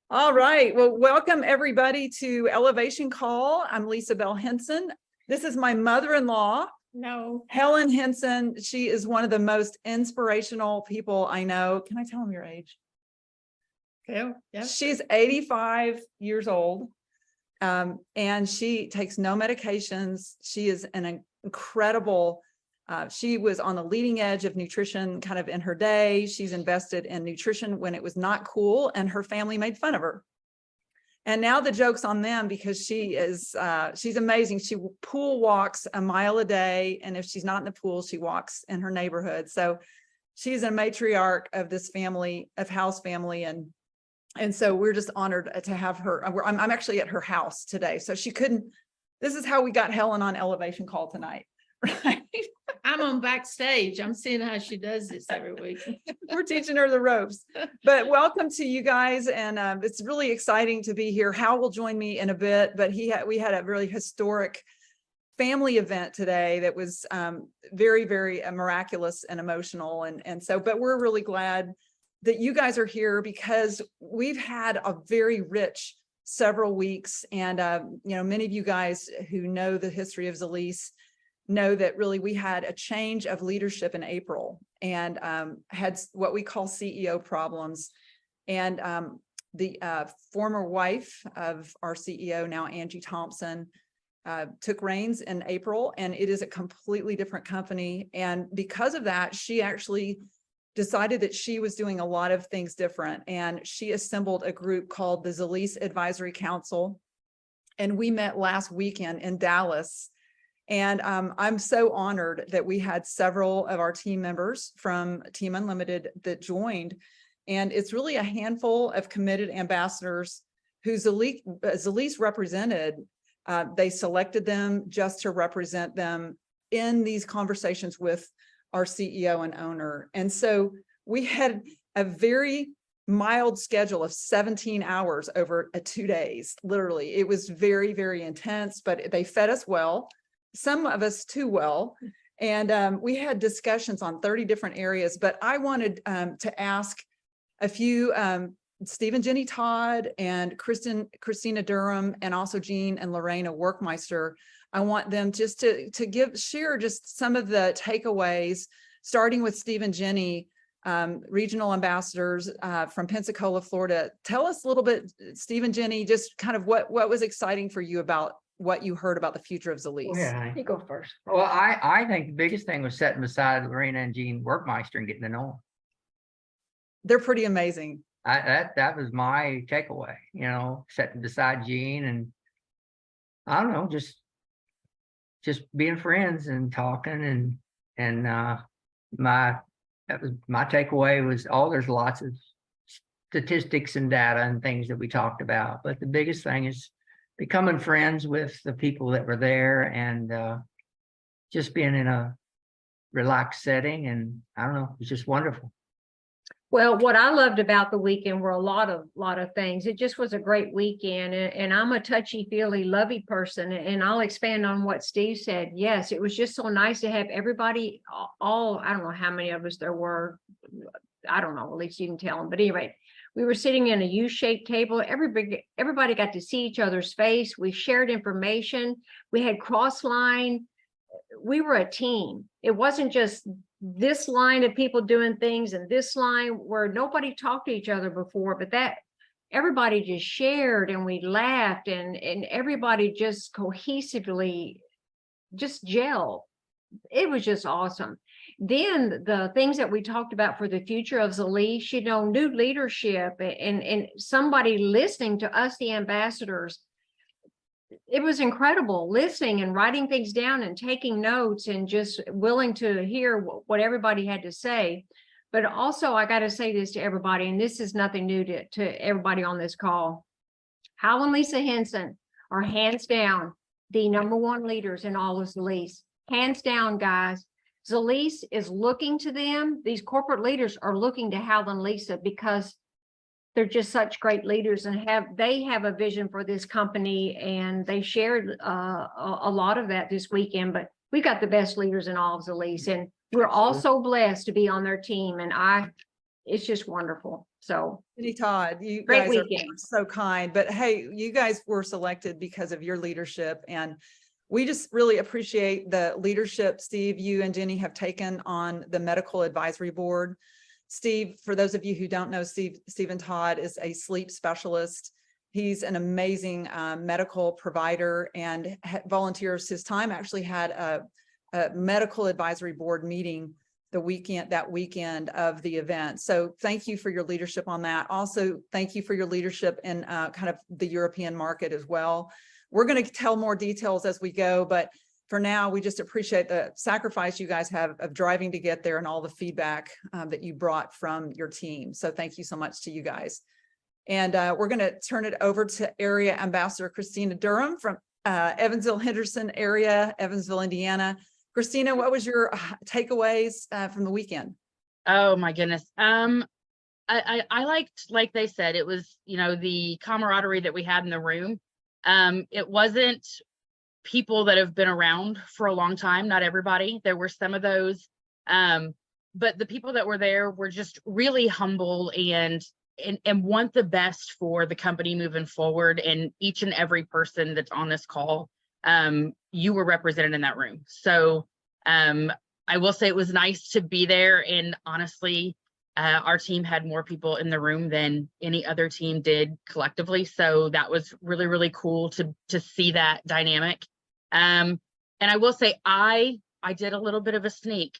All right. Well, welcome everybody to Elevation Call. I'm Lisa Bell Henson. This is my mother-in-law, Helen Henson. She is one of the most inspirational people I know. Can I tell them your age? Yeah. She's 85 years old, and she takes no medications. She is an incredible, she was on the leading edge of nutrition kind of in her day. She's invested in nutrition when it was not cool, and her family made fun of her. And now the joke's on them because she's amazing. She pool walks a mile a day. And if she's not in the pool, she walks in her neighborhood. So she's a matriarch of this family, of House family. And so we're just honored to have her. I'm actually at her house today. So she couldn't, this is how we got Helen on Elevation Call tonight, right? I'm on backstage. I'm seeing how she does this every week. We're teaching her the ropes. But welcome to you guys. And it's really exciting to be here. Hal will join me in a bit, but we had a really historic family event today that was very, very miraculous and emotional. And so, but we're really glad that you guys are here because we've had a very rich several weeks. And, many of you guys who know the history of Zalise know that really we had a change of leadership in April and had what we call CEO problems. And the former wife of our CEO, now Angie Thompson, took reins in April, and it is a completely different company. And because of that, she actually decided that she was doing a lot of things different. And she assembled a group called the Zalise Advisory Council. And we met last weekend in Dallas. And I'm so honored that we had several of our team members from Team Unlimited that joined. And it's really a handful of committed ambassadors who Zalise represented. They selected them just to represent them in these conversations with our CEO and owner. And so we had a very mild schedule of 17 hours over 2 days. Literally, it was very, very intense, but they fed us well. Some of us too well. And we had discussions on 30 different areas, but I wanted to ask a few, Steve and Jenny Todd and Christina Durham, and also Jean and Lorena Workmeister. I want them just to share just some of the takeaways, starting with Steve and Jenny, regional ambassadors from Pensacola, Florida. Tell us a little bit, Steve and Jenny, just kind of what was exciting for you about what you heard about the future of Zalise. Well, yeah. You go first. Well, I think the biggest thing was sitting beside Lorena and Jean Workmeister and getting to know them. They're pretty amazing. That was my takeaway, sitting beside Jean and I don't know, just being friends and talking and my takeaway was, there's lots of statistics and data and things that we talked about, but the biggest thing is becoming friends with the people that were there and just being in a relaxed setting. And I don't know, it was just wonderful. Well, what I loved about the weekend were a lot of things. It just was a great weekend, and I'm a touchy-feely, lovey person, and I'll expand on what Steve said. Yes, it was just so nice to have everybody, all, I don't know how many of us there were. I don't know, at least you can tell them. But anyway, we were sitting in a U-shaped table. Everybody got to see each other's face. We shared information. We had cross line. We were a team. It wasn't just this line of people doing things and this line where nobody talked to each other before, but that everybody just shared and we laughed and everybody just cohesively just gelled. It was just awesome. Then the things that we talked about for the future of Zalise, new leadership and somebody listening to us, the ambassadors. It was incredible listening and writing things down and taking notes and just willing to hear what everybody had to say. But also, I got to say this to everybody, and this is nothing new to everybody on this call. Hal and Lisa Henson are hands down the #1 leaders in all of Zalise. Hands down, guys. Zalise is looking to them. These corporate leaders are looking to Hal and Lisa because they're just such great leaders and they have a vision for this company, and they shared a lot of that this weekend. But we got the best leaders in all of Zalise, and we're all so blessed to be on their team. And it's just wonderful. So Jenny Todd, you Great guys are weekend. so kind, but hey, you guys were selected because of your leadership, and we just really appreciate the leadership, Steve, you and Jenny have taken on the medical advisory board. Steve, for those of you who don't know, Stephen Todd is a sleep specialist. He's an amazing medical provider and volunteers his time. Actually had a medical advisory board meeting that weekend of the event. So thank you for your leadership on that. Also, thank you for your leadership in kind of the European market as well. We're going to tell more details as we go, but for now, we just appreciate the sacrifice you guys have of driving to get there and all the feedback that you brought from your team. So thank you so much to you guys. And we're going to turn it over to Area Ambassador Christina Durham from Evansville, Henderson area, Evansville, Indiana. Christina, what was your takeaways from the weekend? Oh my goodness. I liked, like they said, it was, you know, the camaraderie that we had in the room. It wasn't people that have been around for a long time, not everybody. There were some of those, but the people that were there were just really humble and want the best for the company moving forward. And each and every person that's on this call, you were represented in that room. So I will say it was nice to be there. And honestly, our team had more people in the room than any other team did collectively. So that was really, really cool to see that dynamic. And I will say, I did a little bit of a sneak.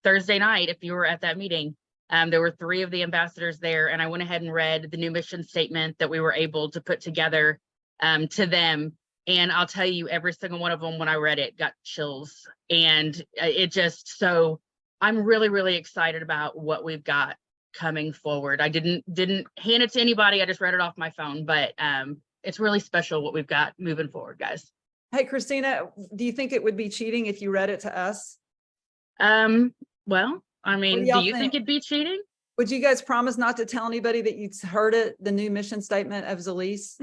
Thursday night, if you were at that meeting, there were 3 of the ambassadors there, and I went ahead and read the new mission statement that we were able to put together to them. And I'll tell you, every single one of them, when I read it, got chills. And it just, so I'm really, really excited about what we've got coming forward. I didn't hand it to anybody. I just read it off my phone, but it's really special what we've got moving forward, guys. Hey, Christina, do you think it would be cheating if you read it to us? Well, I mean, y'all do you think? think it'd be cheating? Would you guys promise not to tell anybody that you'd heard it, the new mission statement of Zalise?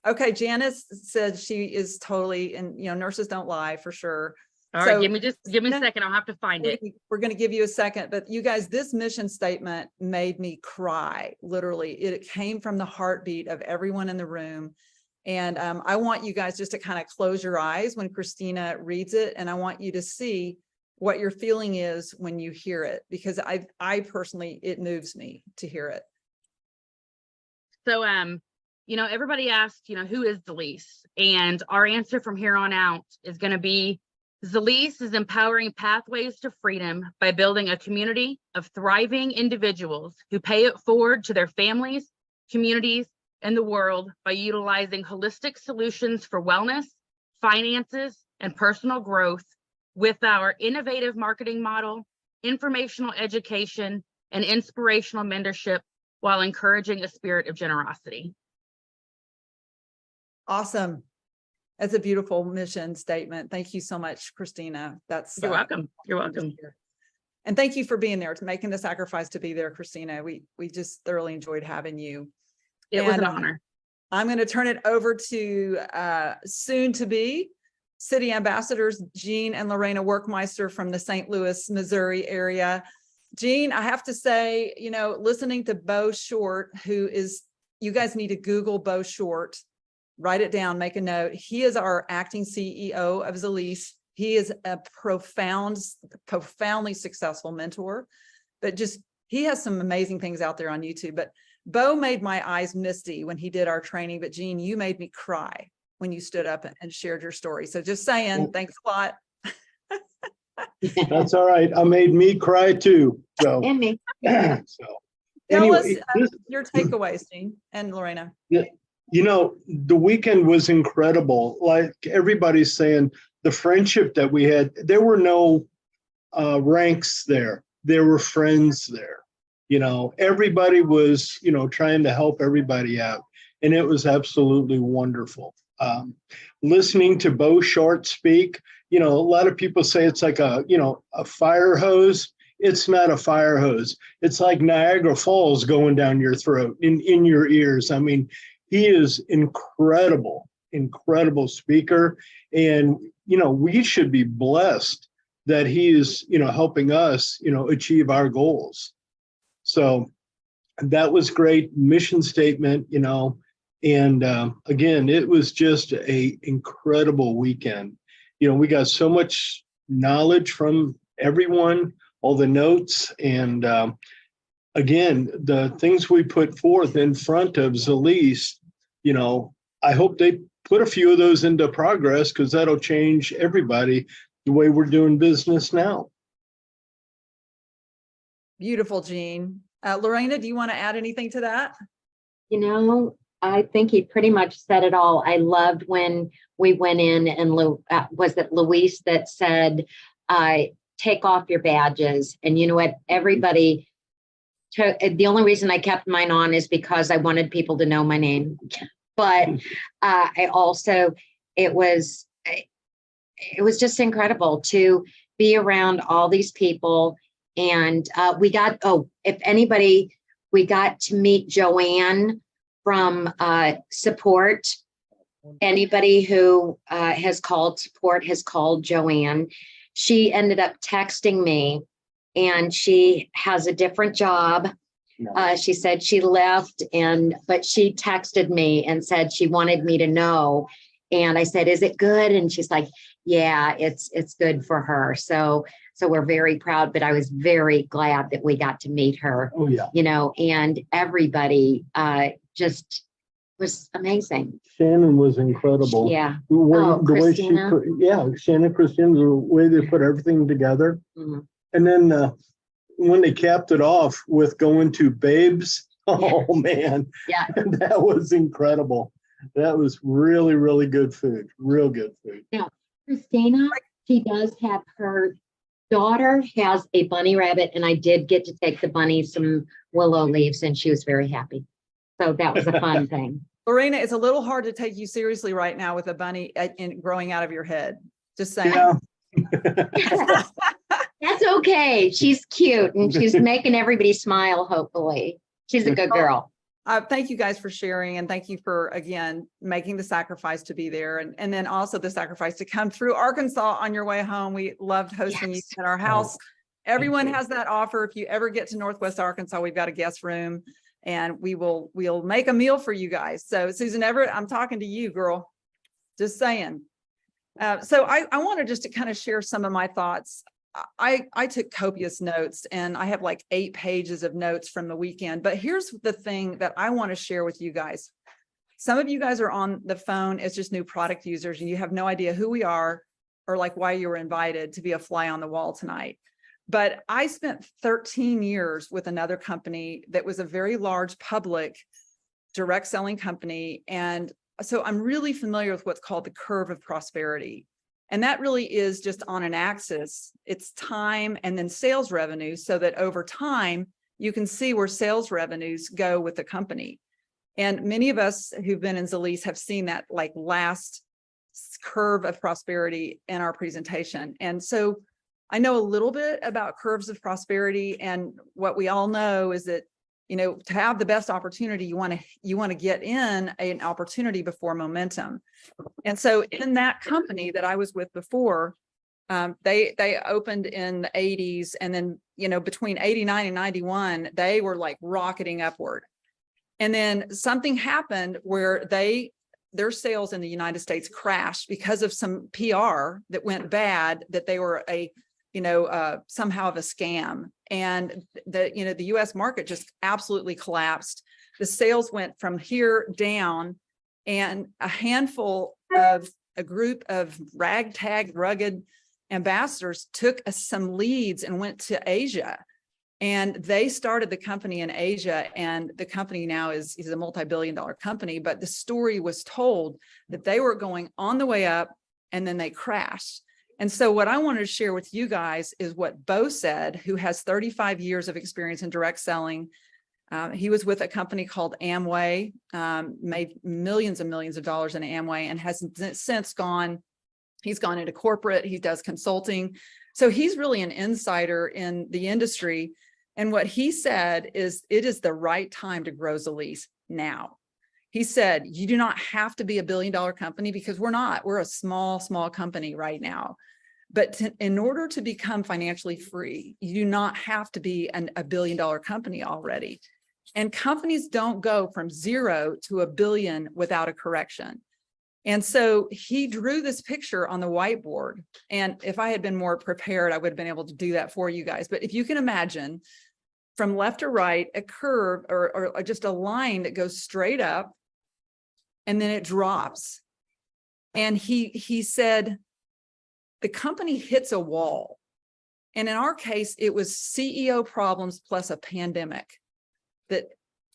Okay, Janice said she is totally, and you know, nurses don't lie for sure. All right, So- give me a No, second. I'll have to find it. We're going to give you a second, but you guys, this mission statement made me cry. Literally, it came from the heartbeat of everyone in the room. And I want you guys just to kind of close your eyes when Christina reads it. And I want you to see what your feeling is when you hear it, because I personally, it moves me to hear it. So, you know, everybody asked, you know, who is Zalise? And our answer from here on out is going to be Zalise is empowering pathways to freedom by building a community of thriving individuals who pay it forward to their families, communities, and the world by utilizing holistic solutions for wellness, finances, and personal growth with our innovative marketing model, informational education, and inspirational mentorship while encouraging a spirit of generosity. Awesome. That's a beautiful mission statement. Thank you so much, Christina. That's You're welcome. You're welcome. And thank you for being there, to making the sacrifice to be there, Christina. We just thoroughly enjoyed having you. It was an And, honor. I'm going to turn it over to soon to be city ambassadors, Jean and Lorena Workmeister from the St. Louis, Missouri area. Jean, I have to say, you know, listening to Bo Short, you guys need to Google Bo Short, write it down, make a note. He is our acting CEO of Zalise. He is a profoundly successful mentor, but he has some amazing things out there on YouTube. But Bo made my eyes misty when he did our training, but Jean, you made me cry when you stood up and shared your story. So just saying, thanks a lot. That's all right. I made me cry too. So, And me. so Tell us anyway, this, your takeaways, Jean and Lorena. you know, the weekend was incredible. Like everybody's saying, the friendship that we had, there were no ranks there. There were friends there. You know, everybody was, you know, trying to help everybody out. And it was absolutely wonderful. Listening to Bo Short speak, you know, a lot of people say it's like a fire hose. It's not a fire hose. It's like Niagara Falls going down your throat, in your ears. I mean, he is incredible speaker. And, you know, we should be blessed that he is, you know, helping us, you know, achieve our goals. So that was great. Mission statement, and again, it was just a incredible weekend. We got so much knowledge from everyone, all the notes, and again, the things we put forth in front of Zalise, I hope they put a few of those into progress, because that'll change everybody the way we're doing business now. Beautiful, Jean. Lorena, do you want to add anything to that? I think he pretty much said it all. I loved when we went in and was it Luis that said, take off your badges. And you know what? Everybody took, the only reason I kept mine on is because I wanted people to know my name. But I also, it was just incredible to be around all these people. And we got to meet Joanne from support. Anybody who has called support has called Joanne. She ended up texting me, and she has a different job. She said she left, but she texted me and said she wanted me to know. And I said, is it good? And she's like, yeah, it's good for her. So we're very proud, but I was very glad that we got to meet her. Oh, yeah. And everybody just was amazing. Shannon was incredible. Yeah. Christina. Shannon, Christina, the way they put everything together. Mhm. And then when they capped it off with going to Babes, oh man, Yeah. that was incredible. That was really, really good food. Real good food. Christina, she does have her daughter has a bunny rabbit, and I did get to take the bunny some willow leaves, and she was very happy. So that was a fun thing. Lorena, it's a little hard to take you seriously right now with a bunny growing out of your head. Just saying. Yeah. That's okay. She's cute, and she's making everybody smile, hopefully. She's a good girl. Thank you guys for sharing, and thank you for, again, making the sacrifice to be there, and then also the sacrifice to come through Arkansas on your way home. We loved hosting you Yes. at our house. Everyone you. has that offer. If you ever get to Northwest Arkansas, we've got a guest room, and we'll make a meal for you guys. So Susan Everett, I'm talking to you, girl. Just saying. So I wanted just to kind of share some of my thoughts. I took copious notes, and I have like 8 pages of notes from the weekend. But here's the thing that I want to share with you guys. Some of you guys are on the phone as just new product users, and you have no idea who we are or like why you were invited to be a fly on the wall tonight. But I spent 13 years with another company that was a very large public direct selling company. And so I'm really familiar with what's called the curve of prosperity. And that really is just on an axis. It's time and then sales revenue, so that over time, you can see where sales revenues go with the company. And many of us who've been in Zalise have seen that like last curve of prosperity in our presentation. And so I know a little bit about curves of prosperity, and what we all know is that, to have the best opportunity, you want to get in an opportunity before momentum. And so in that company that I was with before, they opened in the 80s, and then, between 89 and 91, they were like rocketing upward. And then something happened where their sales in the United States crashed because of some PR that went bad, that they were somehow of a scam. And the US market just absolutely collapsed. The sales went from here down, and a group of ragtag, rugged ambassadors took some leads and went to Asia. And they started the company in Asia, and the company now is a multi-billion-dollar company. But the story was told that they were going on the way up, and then they crashed. And so what I wanted to share with you guys is what Bo said, who has 35 years of experience in direct selling. He was with a company called Amway, made millions and millions of dollars in Amway, and has since he's gone into corporate, he does consulting. So he's really an insider in the industry. And what he said is, it is the right time to grow Zalise now. He said, you do not have to be $1 billion company, because we're not. We're a small company right now. But in order to become financially free, you do not have to be a $1 billion company already. And companies don't go from 0 to $1 billion without a correction. And so he drew this picture on the whiteboard. And if I had been more prepared, I would have been able to do that for you guys. But if you can imagine from left to right, a curve or just a line that goes straight up and then it drops. And he said, the company hits a wall. And in our case, it was CEO problems plus a pandemic that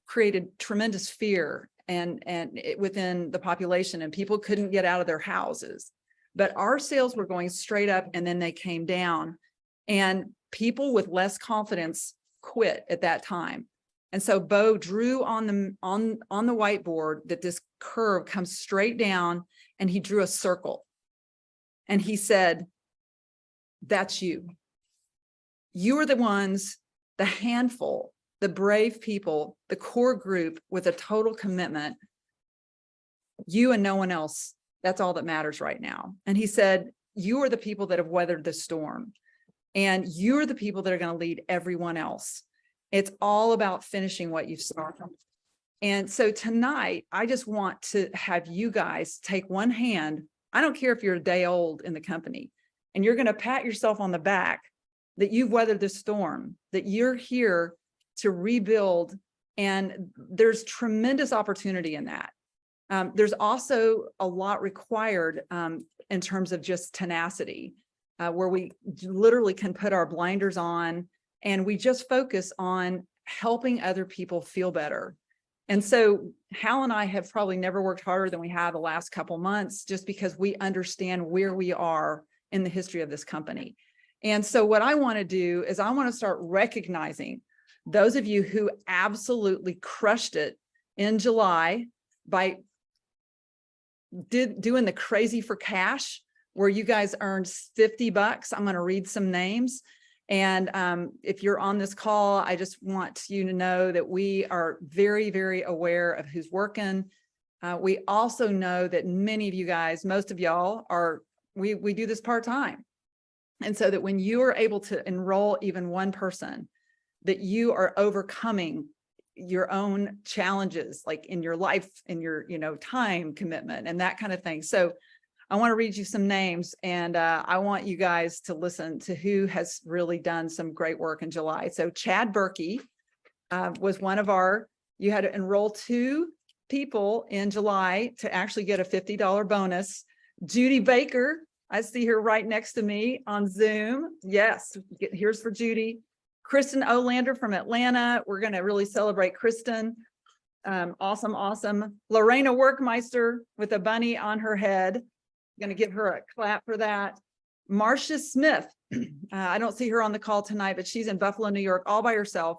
created tremendous fear within the population, and people couldn't get out of their houses. But our sales were going straight up and then they came down, and people with less confidence quit at that time. And so Bo drew on the whiteboard that this curve comes straight down, and he drew a circle. And he said, that's you. You are the ones, the handful, the brave people, the core group with a total commitment. You and no one else. That's all that matters right now. And he said, you are the people that have weathered the storm, and you're the people that are going to lead everyone else. It's all about finishing what you've started. And so tonight, I just want to have you guys take one hand. I don't care if you're a day old in the company, and you're going to pat yourself on the back that you've weathered the storm, that you're here to rebuild. And there's tremendous opportunity in that. There's also a lot required in terms of just tenacity, where we literally can put our blinders on and we just focus on helping other people feel better. And so Hal and I have probably never worked harder than we have the last couple months, just because we understand where we are in the history of this company. And so what I want to do is I want to start recognizing those of you who absolutely crushed it in July by doing the crazy for cash, where you guys earned $50. I'm going to read some names. And if you're on this call, I just want you to know that we are very, very aware of who's working. We also know that many of you guys, most of y'all are, we do this part-time. And so that when you are able to enroll even one person, that you are overcoming your own challenges, like in your life, in your, time commitment and that kind of thing. So I want to read you some names, and I want you guys to listen to who has really done some great work in July. So Chad Berkey was one of you had to enroll 2 people in July to actually get a $50 bonus. Judy Baker, I see her right next to me on Zoom. Yes, here's for Judy. Kristen Olander from Atlanta. We're going to really celebrate Kristen. Awesome, awesome. Lorena Workmeister with a bunny on her head. Going to give her a clap for that. Marcia Smith. I don't see her on the call tonight, but she's in Buffalo, New York, all by herself.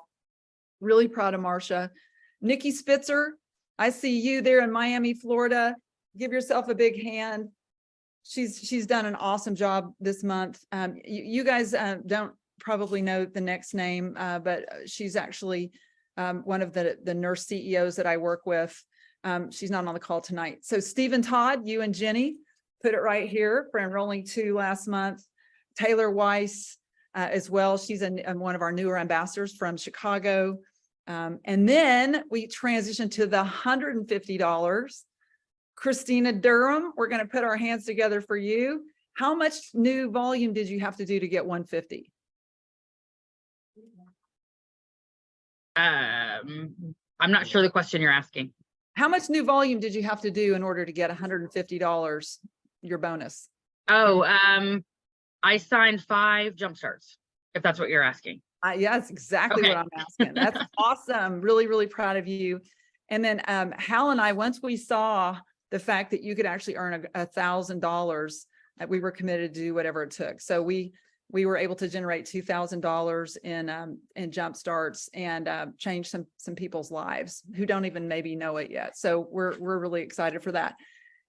Really proud of Marcia. Nikki Spitzer. I see you there in Miami, Florida. Give yourself a big hand. She's done an awesome job this month. You guys don't probably know the next name, but she's actually one of the nurse CEOs that I work with. She's not on the call tonight. So Stephen Todd, you and Jenny, put it right here for enrolling 2 last month. Taylor Weiss as well. She's one of our newer ambassadors from Chicago. And then we transitioned to the $150. Christina Durham, we're going to put our hands together for you. How much new volume did you have to do to get 150? I'm not sure the question you're asking. How much new volume did you have to do in order to get $150, your bonus? Oh, I signed 5 jump starts, if that's what you're asking. Yeah, that's exactly Okay. what I'm asking. That's awesome. Really, really proud of you. And then Hal and I, once we saw the fact that you could actually earn $1,000, that we were committed to do whatever it took. So we were able to generate $2,000 in jump starts and change some people's lives who don't even maybe know it yet. So we're really excited for that.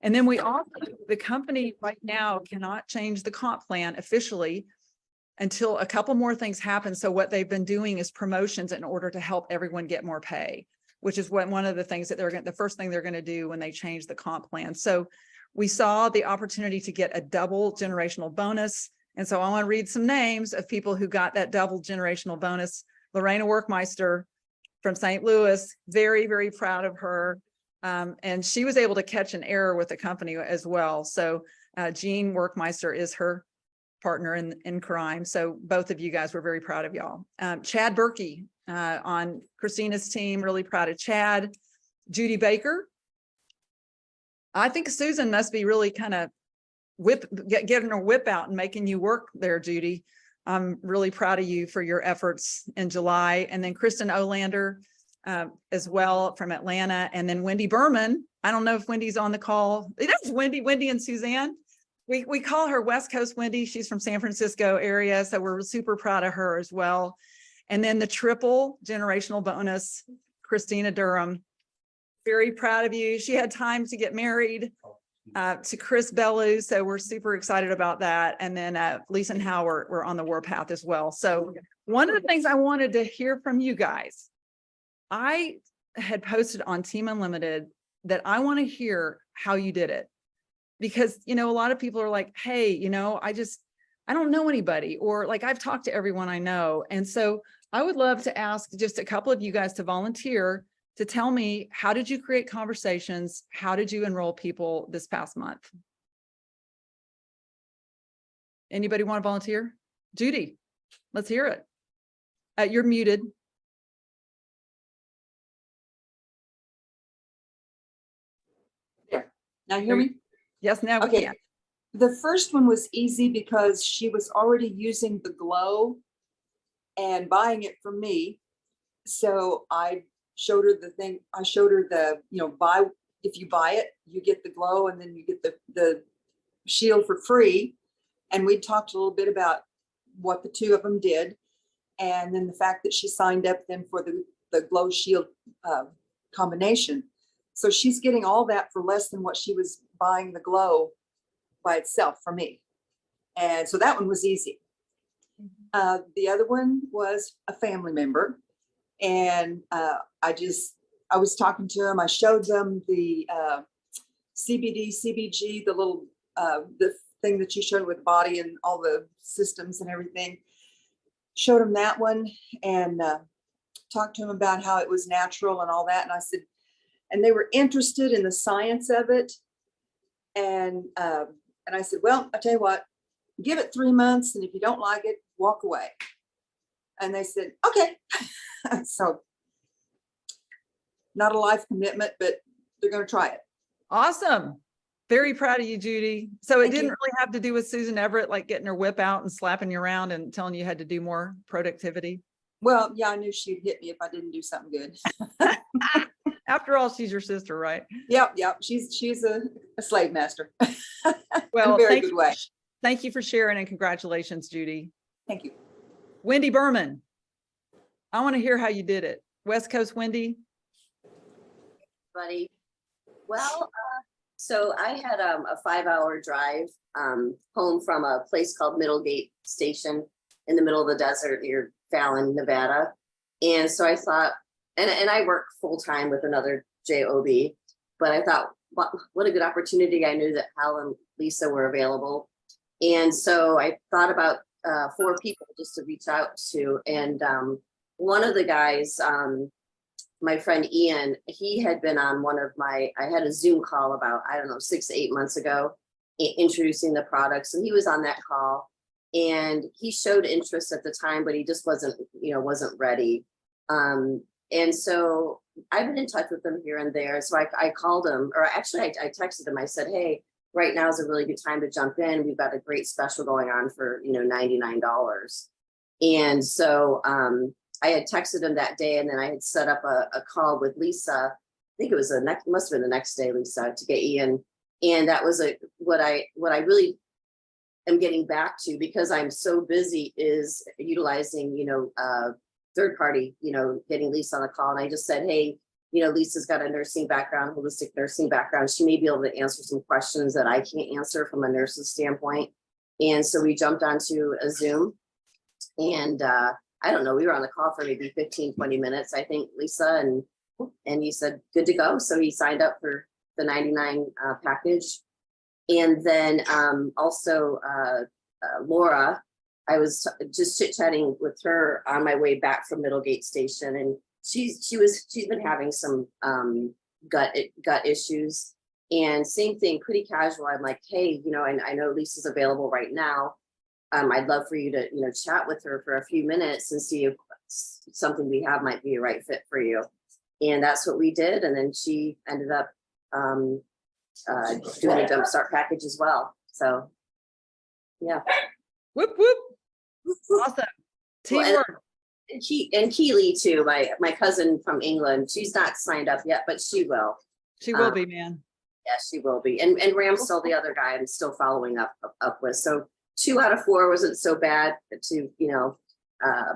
And then the company right now cannot change the comp plan officially until a couple more things happen. So what they've been doing is promotions in order to help everyone get more pay, which is one of the things that the first thing they're going to do when they change the comp plan. So we saw the opportunity to get a double generational bonus. And so I want to read some names of people who got that double generational bonus. Lorena Workmeister, from St. Louis. Very, very proud of her. And she was able to catch an error with the company as well. So Jean Workmeister is her partner in crime. So both of you guys were very proud of y'all. Chad Berkey on Christina's team, really proud of Chad. Judy Baker. I think Susan must be really kind of getting her whip out and making you work there, Judy. I'm really proud of you for your efforts in July. And then Kristen Olander as well from Atlanta. And then Wendy Berman. I don't know if Wendy's on the call. It is Wendy and Suzanne. We call her West Coast Wendy. She's from San Francisco area. So we're super proud of her as well. And then the triple generational bonus, Christina Durham. Very proud of you. She had time to get married to Chris Bellew. So we're super excited about that. And then Lisa and Howard were on the warpath as well. So one of the things I wanted to hear from you guys, I had posted on Team Unlimited that I want to hear how you did it. Because, you know, a lot of people are like, hey, you know, I don't know anybody, or like I've talked to everyone I know. And so I would love to ask just a couple of you guys to volunteer to tell me, how did you create conversations? How did you enroll people this past month? Anybody want to volunteer? Judy, let's hear it. You're muted. Now you hear me? Yes, now we Okay. can. The first one was easy because she was already using the glow and buying it from me. So I showed her the thing. I showed her the, if you buy it, you get the glow and then you get the shield for free. And we talked a little bit about what the two of them did. And then the fact that she signed up then for the glow shield combination. So she's getting all that for less than what she was buying the glow by itself for me. And so that one was easy. The other one was a family member. And I was talking to them. I showed them the CBD, CBG, the little, the thing that you showed with the body and all the systems and everything. Showed them that one and talked to them about how it was natural and all that. And I said, and they were interested in the science of it. And I said, well, I tell you what, give it 3 months. And if you don't like it, walk away. And they said, okay. So not a life commitment, but they're going to try it. Awesome. Very proud of you, Judy. So it Thank didn't you. really have to do with Susan Everett, like getting her whip out and slapping you around and telling you had to do more productivity. Well, yeah, I knew she'd hit me if I didn't do something good. After all, she's your sister, right? Yep. She's a slave master. Well, In a very thank good you, way. thank you for sharing and congratulations, Judy. Thank you. Wendy Berman. I want to hear how you did it. West Coast Wendy. Buddy. Well, so I had a 5-hour drive home from a place called Middlegate Station in the middle of the desert near Fallon, Nevada. And so I thought, and I work full time with another job, but I thought, what a good opportunity. I knew that Hal and Lisa were available. And so I thought about 4 people just to reach out to. And one of the guys, my friend Ian, he had been on I had a Zoom call about, 6 to 8 months ago, introducing the products. And he was on that call and he showed interest at the time, but he just wasn't ready. And so I've been in touch with him here and there. So I called him, or actually I texted him. I said, hey, right now is a really good time to jump in. We've got a great special going on for, $99. And so I had texted him that day, and then I had set up a call with Lisa. I think it was must have been the next day, Lisa, to get Ian. And that was what I really am getting back to, because I'm so busy, is utilizing, third party, getting Lisa on the call. And I just said, hey, Lisa's got a nursing background, holistic nursing background. She may be able to answer some questions that I can't answer from a nurse's standpoint. And so we jumped onto a Zoom, and I don't know, we were on the call for maybe 15, 20 minutes, I think, Lisa, and he said, good to go. So he signed up for the 99 package. And then also Laura, I was just chit-chatting with her on my way back from Middlegate Station, she's been having some gut issues. And same thing, pretty casual. I'm like, hey, you know, and I know Lisa's available right now. I'd love for you to, you know, chat with her for a few minutes and see if something we have might be a right fit for you. And that's what we did. And then she ended up doing a jumpstart package as well. So, yeah. Whoop, whoop. Awesome. Well, Teamwork. and Keely too, my cousin from England. She's not signed up yet, but she will. She will be, man. Yeah, she will be. And Ram's still the other guy I'm still following up with. So 2 out of 4 wasn't so bad to, you know,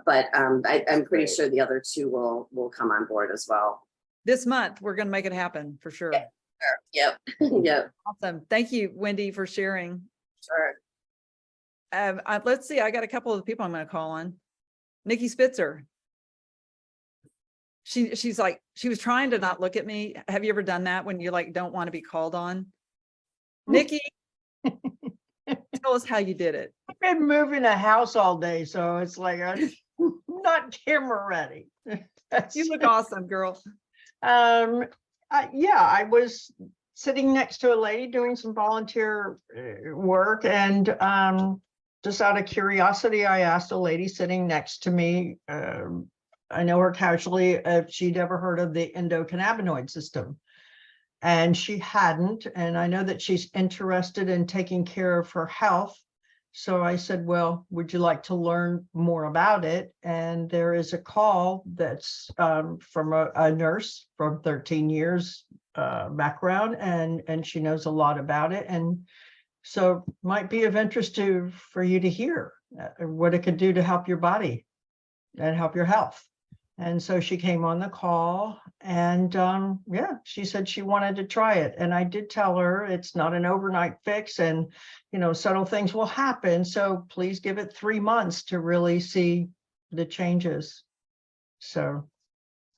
but I'm pretty sure the other 2 will come on board as well. This month, we're going to make it happen for sure. Yeah. Yep. Yep. Awesome. Thank you, Wendy, for sharing. Sure. Let's see. I got a couple of people I'm going to call on. Nikki Spitzer. She's like, she was trying to not look at me. Have you ever done that when you like don't want to be called on? Nikki, tell us how you did it. I've been moving a house all day, so it's like I'm not camera ready. You look awesome, girl. Yeah, I was sitting next to a lady doing some volunteer work, and just out of curiosity, I asked a lady sitting next to me, I know her casually, if she'd ever heard of the endocannabinoid system. And she hadn't, and I know that she's interested in taking care of her health. So I said, well, would you like to learn more about it? And there is a call that's from a nurse from 13 years background, and she knows a lot about it. And so might be of interest for you to hear what it could do to help your body and help your health. And so she came on the call, and yeah, she said she wanted to try it. And I did tell her it's not an overnight fix, and you know, subtle things will happen. So please give it 3 months to really see the changes. So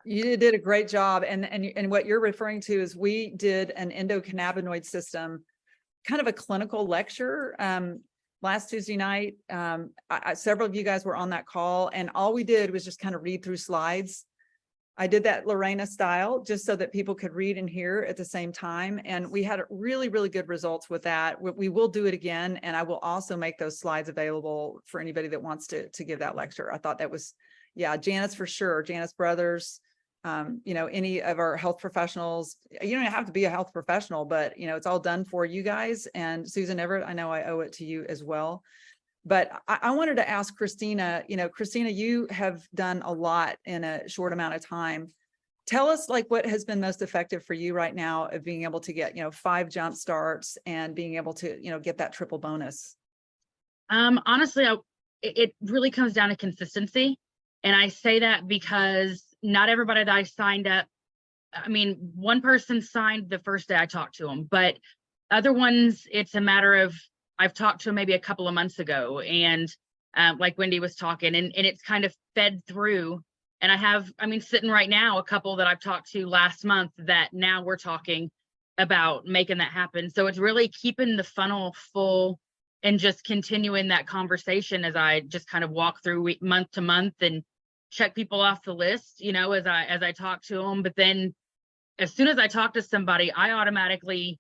You did a great job. And what you're referring to is we did an endocannabinoid system, kind of a clinical lecture last Tuesday night. Several of you guys were on that call, and all we did was just kind of read through slides. I did that Lorena style just so that people could read and hear at the same time. And we had really, really good results with that. We will do it again. And I will also make those slides available for anybody that wants to give that lecture. I thought that was, yeah, Janice for sure. Janice Brothers, you know, any of our health professionals. You don't have to be a health professional, but you know, it's all done for you guys. And Susan Everett, I know I owe it to you as well. But I wanted to ask Christina, you know, Christina, you have done a lot in a short amount of time. Tell us like what has been most effective for you right now of being able to get, you know, 5 jump starts and being able to, you know, get that triple bonus. Honestly, it really comes down to consistency. And I say that because not everybody that I signed up, I mean, one person signed the first day I talked to them, but other ones, it's a matter of, I've talked to them maybe a couple of months ago, and like Wendy was talking, and it's kind of fed through. And I have, I mean, sitting right now, a couple that I've talked to last month that now we're talking about making that happen. So it's really keeping the funnel full and just continuing that conversation as I just kind of walk through month to month and check people off the list, you know, as I talk to them. But then as soon as I talk to somebody, I automatically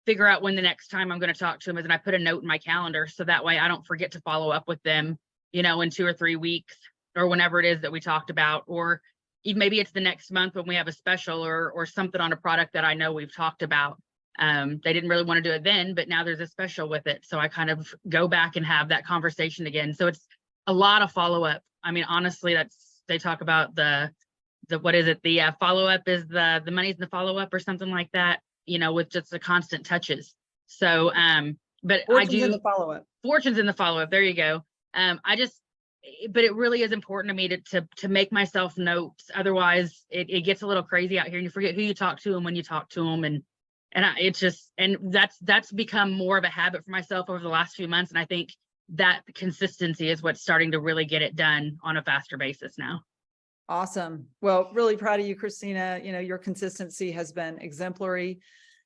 figure out when the next time I'm going to talk to them is, and I put a note in my calendar so that way I don't forget to follow up with them, you know, in 2 or 3 weeks or whenever it is that we talked about, or even maybe it's the next month when we have a special or something on a product that I know we've talked about. They didn't really want to do it then, but now there's a special with it. So I kind of go back and have that conversation again. So it's a lot of follow up. I mean, honestly, they talk about the what is it? The follow up is the money's in the follow up or something like that, you know, with just the constant touches. So, but Fortunes I do in the follow-up. Fortunes in the follow-up. There you go. But it really is important to me to make myself notes. Otherwise it gets a little crazy out here and you forget who you talk to and when you talk to them. And that's become more of a habit for myself over the last few months. And I think that consistency is what's starting to really get it done on a faster basis now. Awesome. Well, really proud of you, Christina. You know, your consistency has been exemplary,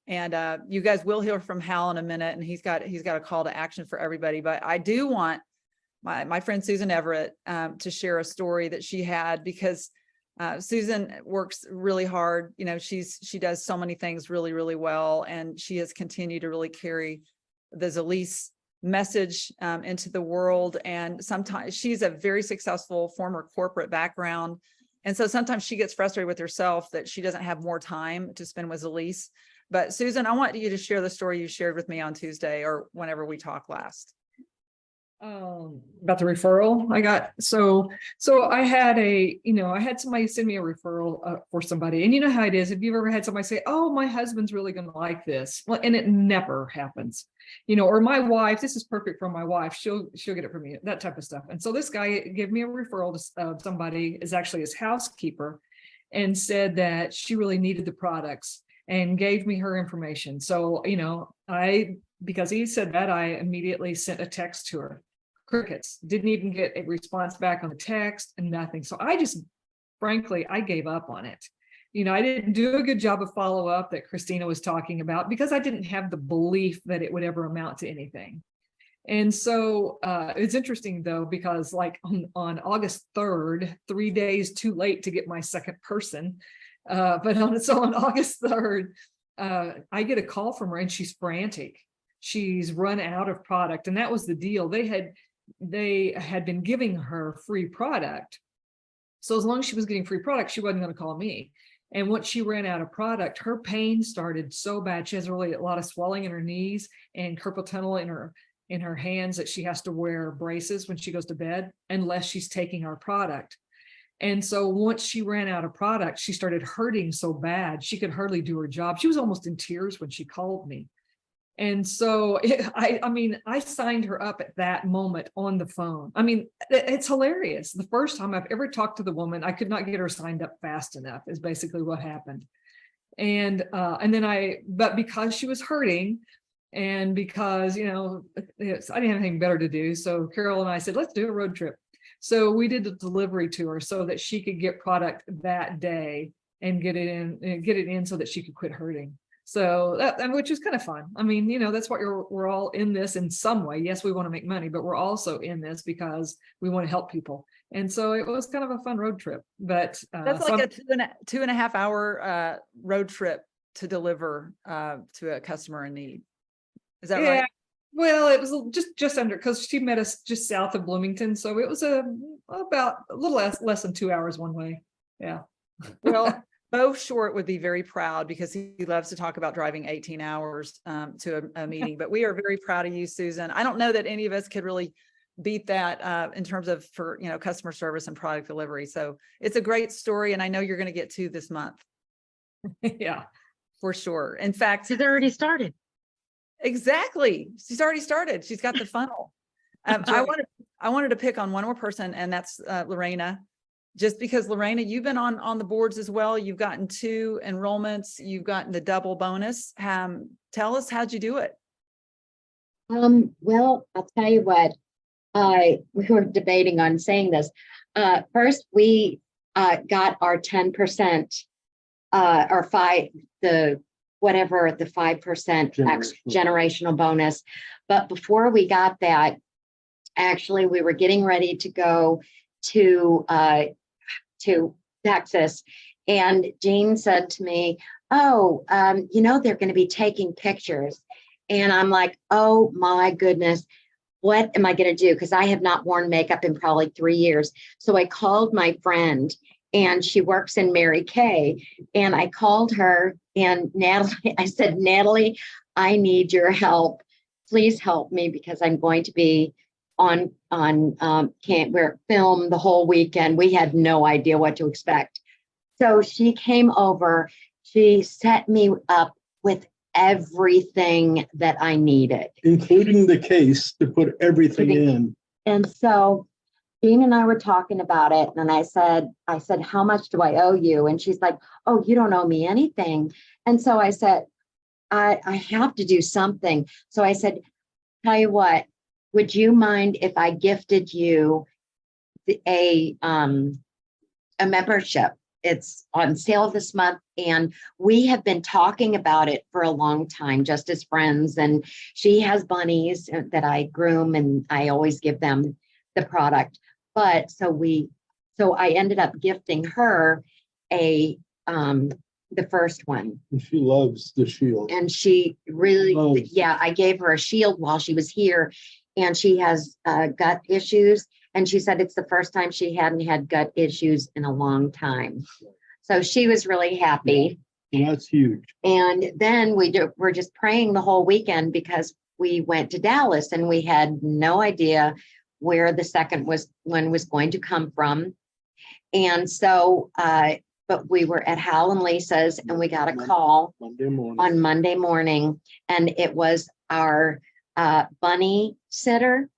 and you guys will hear from Hal in a minute, and he's got a call to action for everybody. But I do want my friend Susan Everett to share a story that she had, because Susan works really hard. You know, she does so many things really, really well. And she has continued to really carry the Zalise message into the world. And sometimes she's a very successful former corporate background. And so sometimes she gets frustrated with herself that she doesn't have more time to spend with Zalise. But Susan, I want you to share the story you shared with me on Tuesday or whenever we talked last. About the referral I got. So I had I had somebody send me a referral for somebody, and you know how it is. If you've ever had somebody say, "Oh, my husband's really going to like this," well, and it never happens, or my wife, this is perfect for my wife. She'll get it from me, that type of stuff. And so this guy gave me a referral to somebody is actually his housekeeper, and said that she really needed the products and gave me her information. So because he said that, I immediately sent a text to her. Crickets. Didn't even get a response back on the text and nothing. So frankly, I gave up on it. I didn't do a good job of follow up that Christina was talking about because I didn't have the belief that it would ever amount to anything. And so it's interesting though, because like on August 3rd, 3 days too late to get my second person. But on August 3rd, I get a call from her and she's frantic. She's run out of product. And that was the deal. They had been giving her free product. So as long as she was getting free product, she wasn't going to call me. And once she ran out of product, her pain started so bad. She has really a lot of swelling in her knees and carpal tunnel in her hands that she has to wear braces when she goes to bed unless she's taking our product. And so once she ran out of product, she started hurting so bad she could hardly do her job. She was almost in tears when she called me. And so I signed her up at that moment on the phone. I mean, it's hilarious. The first time I've ever talked to the woman, I could not get her signed up fast enough is basically what happened. And then but because she was hurting and because, I didn't have anything better to do. So Carol and I said, let's do a road trip. So we did the delivery to her so that she could get product that day and get it in so that she could quit hurting. So which is kind of fun. I mean, that's what we're all in this in some way. Yes, we want to make money, but we're also in this because we want to help people. And so it was kind of a fun road trip. But that's like a 2.5 hour road trip to deliver to a customer in need. Is that right? Well, it was just under, because she met us just south of Bloomington. So it was about a little less than 2 hours one way. Yeah. Well, Bo Short would be very proud because he loves to talk about driving 18 hours to a meeting, but we are very proud of you, Susan. I don't know that any of us could really beat that in terms of for customer service and product delivery. So it's a great story. And I know you're going to get 2 this month. Yeah, for sure. In fact, It's already started. Exactly. She's already started. She's got the funnel. I wanted to pick on one more person, and that's Lorena. Just because Lorena, you've been on the boards as well. You've gotten 2 enrollments. You've gotten the double bonus. Tell us, how'd you do it? Well, I'll tell you what, we were debating on saying this. First, we got our 10% or 5% 5% generational bonus. But before we got that, actually, we were getting ready to go to Texas. And Jean said to me, they're going to be taking pictures. And I'm like, oh my goodness, what am I going to do? Because I have not worn makeup in probably 3 years. So I called my friend, and she works in Mary Kay. And I called her, and Natalie, I said, Natalie, I need your help. Please help me, because I'm going to be on we're filmed the whole weekend. We had no idea what to expect. So she came over, she set me up with everything that I needed. Including the case to put everything in. And so Jean and I were talking about it, and I said, how much do I owe you? And she's like, oh, you don't owe me anything. And so I said, I have to do something. So I said, tell you what, would you mind if I gifted you a membership? It's on sale this month, and we have been talking about it for a long time, just as friends. And she has bunnies that I groom, and I always give them the product. But so we So I ended up gifting her the first one. She loves the shield. And she really, Loves. yeah, I gave her a shield while she was here, and she has gut issues. And she said it's the first time she hadn't had gut issues in a long time. So she was really happy. And that's huge. And then we're just praying the whole weekend because we went to Dallas and we had no idea where the second one was going to come from. And so, but we were at Hal and Lisa's and we got a call Monday morning. on Monday morning, and it was our bunny sitter.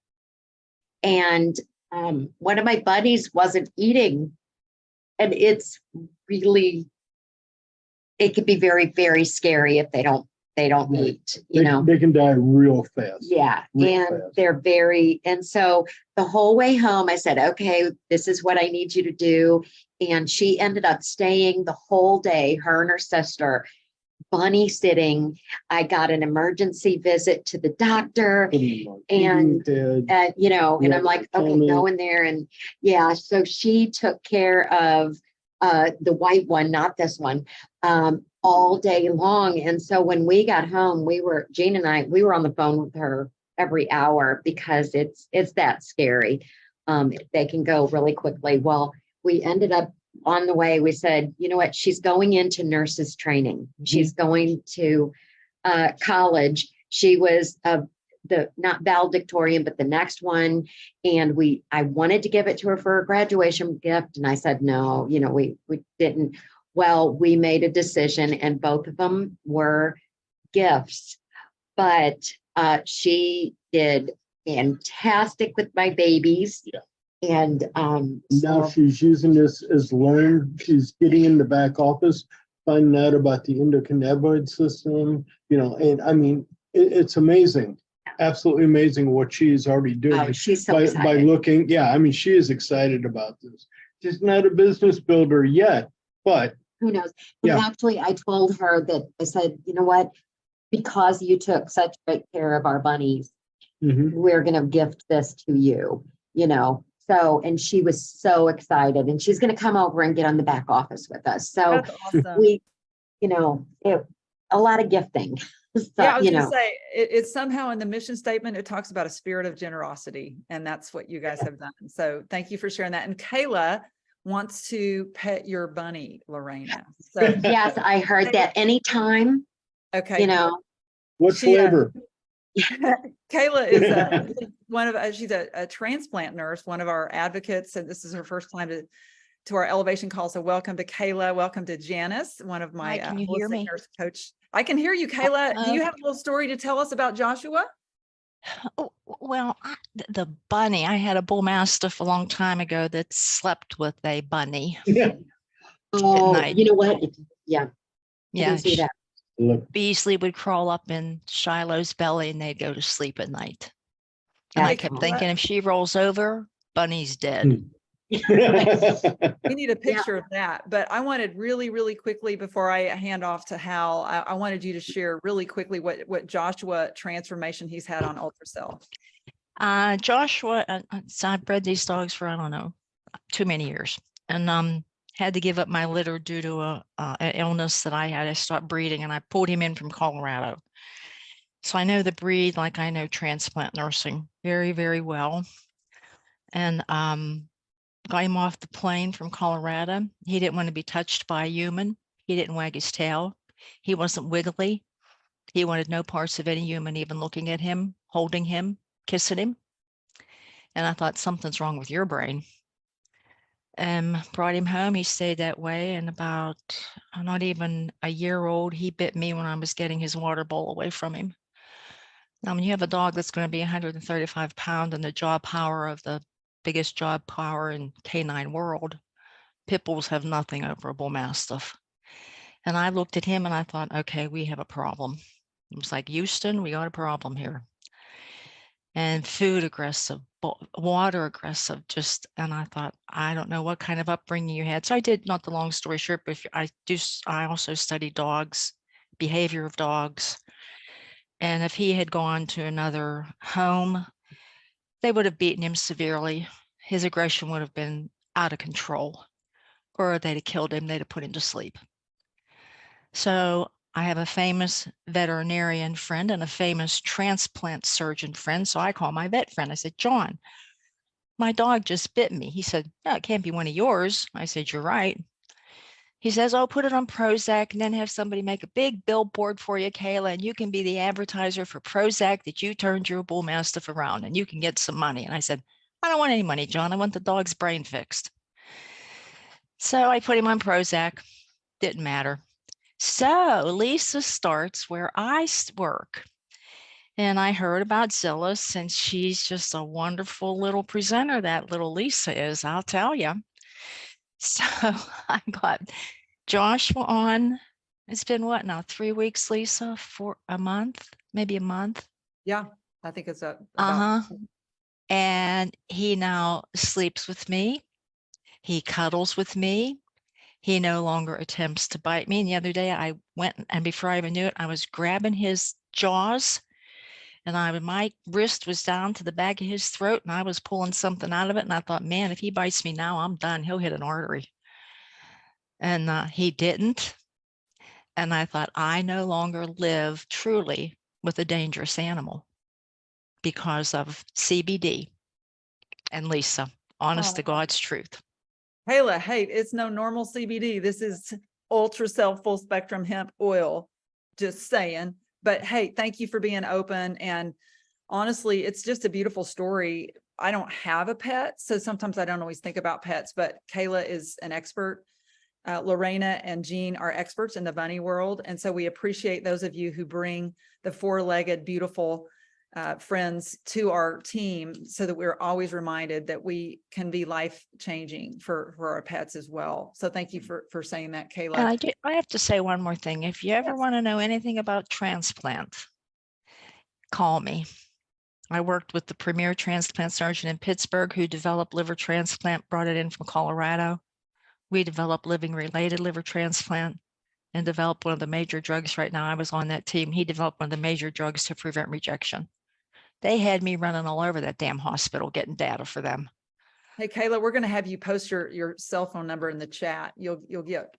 And one of my buddies wasn't eating. And it's really, it could be very, very scary if they don't Right. eat, you know. They can die real fast. Yeah, real and fast. they're very, and so the whole way home, I said, okay, this is what I need you to do. And she ended up staying the whole day, her and her sister, bunny sitting. I got an emergency visit to the doctor, and, you know, and I'm like, okay, go in there. And yeah, so she took care of the white one, not this one, all day long. And so when we got home, Jean and I, we were on the phone with her every hour because it's that scary. They can go really quickly. Well, we ended up on the way, we said, you know what, she's going into nurses training. She's going to college. She was not valedictorian, but the next one. And I wanted to give it to her for a graduation gift. And I said, no, you know, we didn't. Well, we made a decision and both of them were gifts, but she did fantastic with my babies. Yeah. And Now so, she's using this as learn. She's getting in the back office, finding out about the endocannabinoid system, you know, and I mean, it's amazing. Absolutely amazing what she's already doing. oh, she's so by excited. looking, yeah, I mean, she is excited about this. She's not a business builder yet, but Who knows? And Yeah. actually, I told her that I said, you know what? Because you took such great care of our bunnies, we're going to gift this to you, you know. So, and she was so excited, and she's going to come over and get on the back office with us. So That's awesome. we, you know, a lot of gifting. So, Yeah, I was you gonna know, say, it's somehow in the mission statement, it talks about a spirit of generosity, and that's what you guys have done. So thank you for sharing that. And Kayla wants to pet your bunny, Lorena. So, yes, I heard that anytime, okay. you know, what She, flavor? Kayla is she's a transplant nurse, one of our advocates, and this is her first time to our elevation call. So welcome to Kayla. Welcome to Janice, one of my Can you hear holistic me? nurse coach. I can hear you, Kayla. Do you have a little story to tell us about Joshua? Oh, well, the bunny, I had a bull mastiff a long time ago that slept with a bunny. oh, night. you know what? Yeah, I Yeah, can see that. Look, Beasley would crawl up in Shiloh's belly and they'd go to sleep at night. And I That's kept awesome. thinking, if she rolls over, bunny's dead. We need a picture of that, but I wanted really, really quickly before I hand off to Hal, I wanted you to share really quickly what Joshua transformation he's had on ultrasound. Joshua, so I've bred these dogs for, I don't know, too many years, and had to give up my litter due to an illness that I had. I stopped breeding, and I pulled him in from Colorado. So I know the breed like I know transplant nursing very, very well. And got him off the plane from Colorado. He didn't want to be touched by a human. He didn't wag his tail. He wasn't wiggly. He wanted no parts of any human even looking at him, holding him, kissing him. And I thought, something's wrong with your brain. Brought him home. He stayed that way. And about not even a year old, he bit me when I was getting his water bowl away from him. Now, when you have a dog that's going to be 135 pounds and the jaw power of the biggest jaw power in canine world, pit bulls have nothing over a bull mastiff. And I looked at him and I thought, okay, we have a problem. It was like, Houston, we got a problem here. And food aggressive, water aggressive, and I thought, I don't know what kind of upbringing you had. So I did, not the long story short, but I also studied dogs, behavior of dogs. And if he had gone to another home, they would have beaten him severely. His aggression would have been out of control, or they'd have killed him, they'd have put him to sleep. So I have a famous veterinarian friend and a famous transplant surgeon friend. So I call my vet friend. I said, John, my dog just bit me. He said, no, it can't be one of yours. I said, you're right. He says, oh, put it on Prozac and then have somebody make a big billboard for you, Kayla, and you can be the advertiser for Prozac that you turned your bull mastiff around and you can get some money. And I said, I don't want any money, John. I want the dog's brain fixed. So I put him on Prozac. Didn't matter. So Lisa starts where I work. And I heard about Zillis, and she's just a wonderful little presenter, that little Lisa is, I'll tell you. So I got Joshua on. It's been what now, 3 weeks, Lisa, for a month, maybe a month. Yeah, I think it's about. And he now sleeps with me. He cuddles with me. He no longer attempts to bite me. And the other day I went, and before I even knew it, I was grabbing his jaws, and my wrist was down to the back of his throat, and I was pulling something out of it. And I thought, man, if he bites me now, I'm done. He'll hit an artery. And he didn't. And I thought, I no longer live truly with a dangerous animal because of CBD and Lisa, honest to God's truth. Kayla, hey, it's no normal CBD. This is Ultracell full spectrum hemp oil. Just saying. But hey, thank you for being open. And honestly, it's just a beautiful story. I don't have a pet, so sometimes I don't always think about pets, but Kayla is an expert. Lorena and Jean are experts in the bunny world. And so we appreciate those of you who bring the four-legged, beautiful friends to our team so that we're always reminded that we can be life-changing for our pets as well. So thank you for saying that, Kayla. And I have to say one more thing. If you ever Yes. want to know anything about transplant, call me. I worked with the premier transplant surgeon in Pittsburgh who developed liver transplant, brought it in from Colorado. We developed living-related liver transplant and developed one of the major drugs right now. I was on that team. He developed one of the major drugs to prevent rejection. They had me running all over that damn hospital getting data for them. Hey, Kayla, we're going to have you post your cell phone number in the chat. You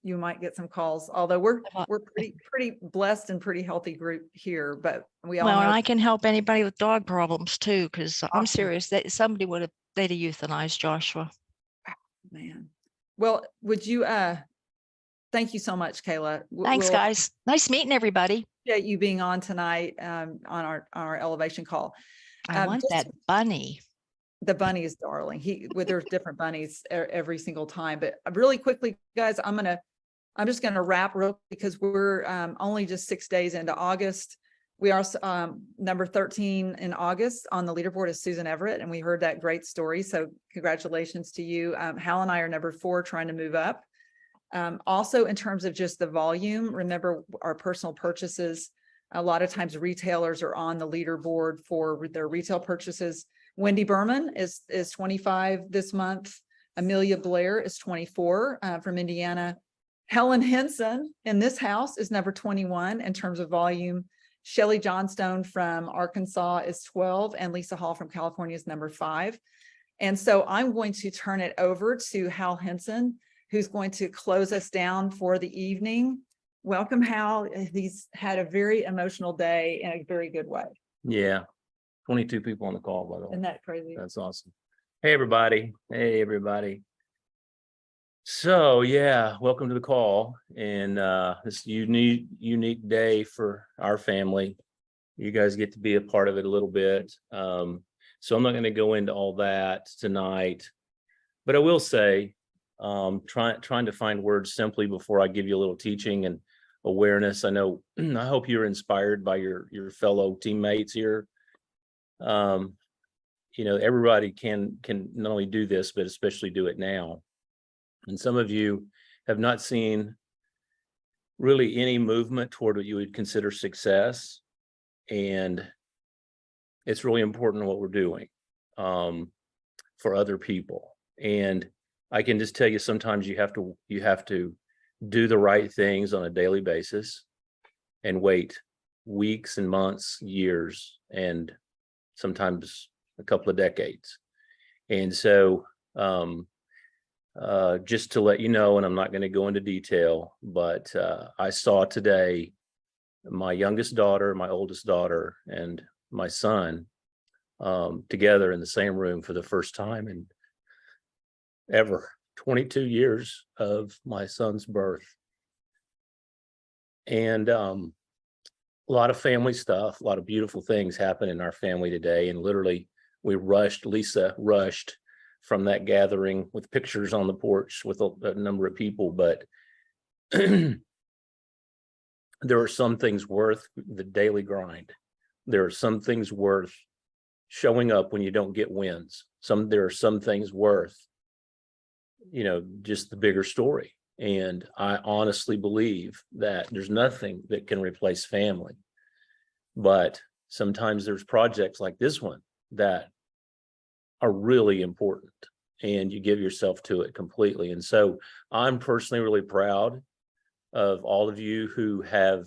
might get some calls, although we're pretty blessed and pretty healthy group here, but we all Well, and know. I can help anybody with dog problems too, because I'm Awesome. serious. That somebody they'd have euthanized Joshua. Man. Well, would you, thank you so much, Kayla. Thanks, We'll guys. Nice meeting everybody. appreciate you being on tonight, on our elevation call. I want just- that bunny. The bunny is darling. There's different bunnies every single time, but really quickly, guys, I'm just gonna wrap real because we're only just 6 days into August. We are number 13 in August on the leaderboard is Susan Everett, and we heard that great story. So congratulations to you. Hal and I are number 4 trying to move up. Also, in terms of just the volume, remember our personal purchases. A lot of times retailers are on the leaderboard for their retail purchases. Wendy Berman is 25 this month. Amelia Blair is 24 from Indiana. Helen Henson in this house is number 21 in terms of volume. Shelley Johnstone from Arkansas is 12, and Lisa Hall from California is number 5. And so I'm going to turn it over to Hal Henson, who's going to close us down for the evening. Welcome, Hal. He's had a very emotional day in a very good way. Yeah, 22 people on the call, by the way. Isn't that crazy? That's awesome. Hey, everybody. Hey, everybody. So yeah, welcome to the call. And this unique day for our family. You guys get to be a part of it a little bit. So I'm not going to go into all that tonight, but I will say, trying to find words simply before I give you a little teaching and awareness. I know, I hope you're inspired by your fellow teammates here. You know, everybody can not only do this, but especially do it now. And some of you have not seen really any movement toward what you would consider success. And it's really important what we're doing for other people. And I can just tell you, sometimes you have to do the right things on a daily basis and wait weeks and months, years, and sometimes a couple of decades. And so just to let you know, and I'm not going to go into detail, but I saw today my youngest daughter, my oldest daughter, and my son together in the same room for the first time in ever 22 years of my son's birth. And a lot of family stuff, a lot of beautiful things happen in our family today. And literally Lisa rushed from that gathering with pictures on the porch with a number of people, but there are some things worth the daily grind. There are some things worth showing up when you don't get wins. There are some things worth, just the bigger story. And I honestly believe that there's nothing that can replace family. But sometimes there's projects like this one that are really important, and you give yourself to it completely. And so I'm personally really proud of all of you who have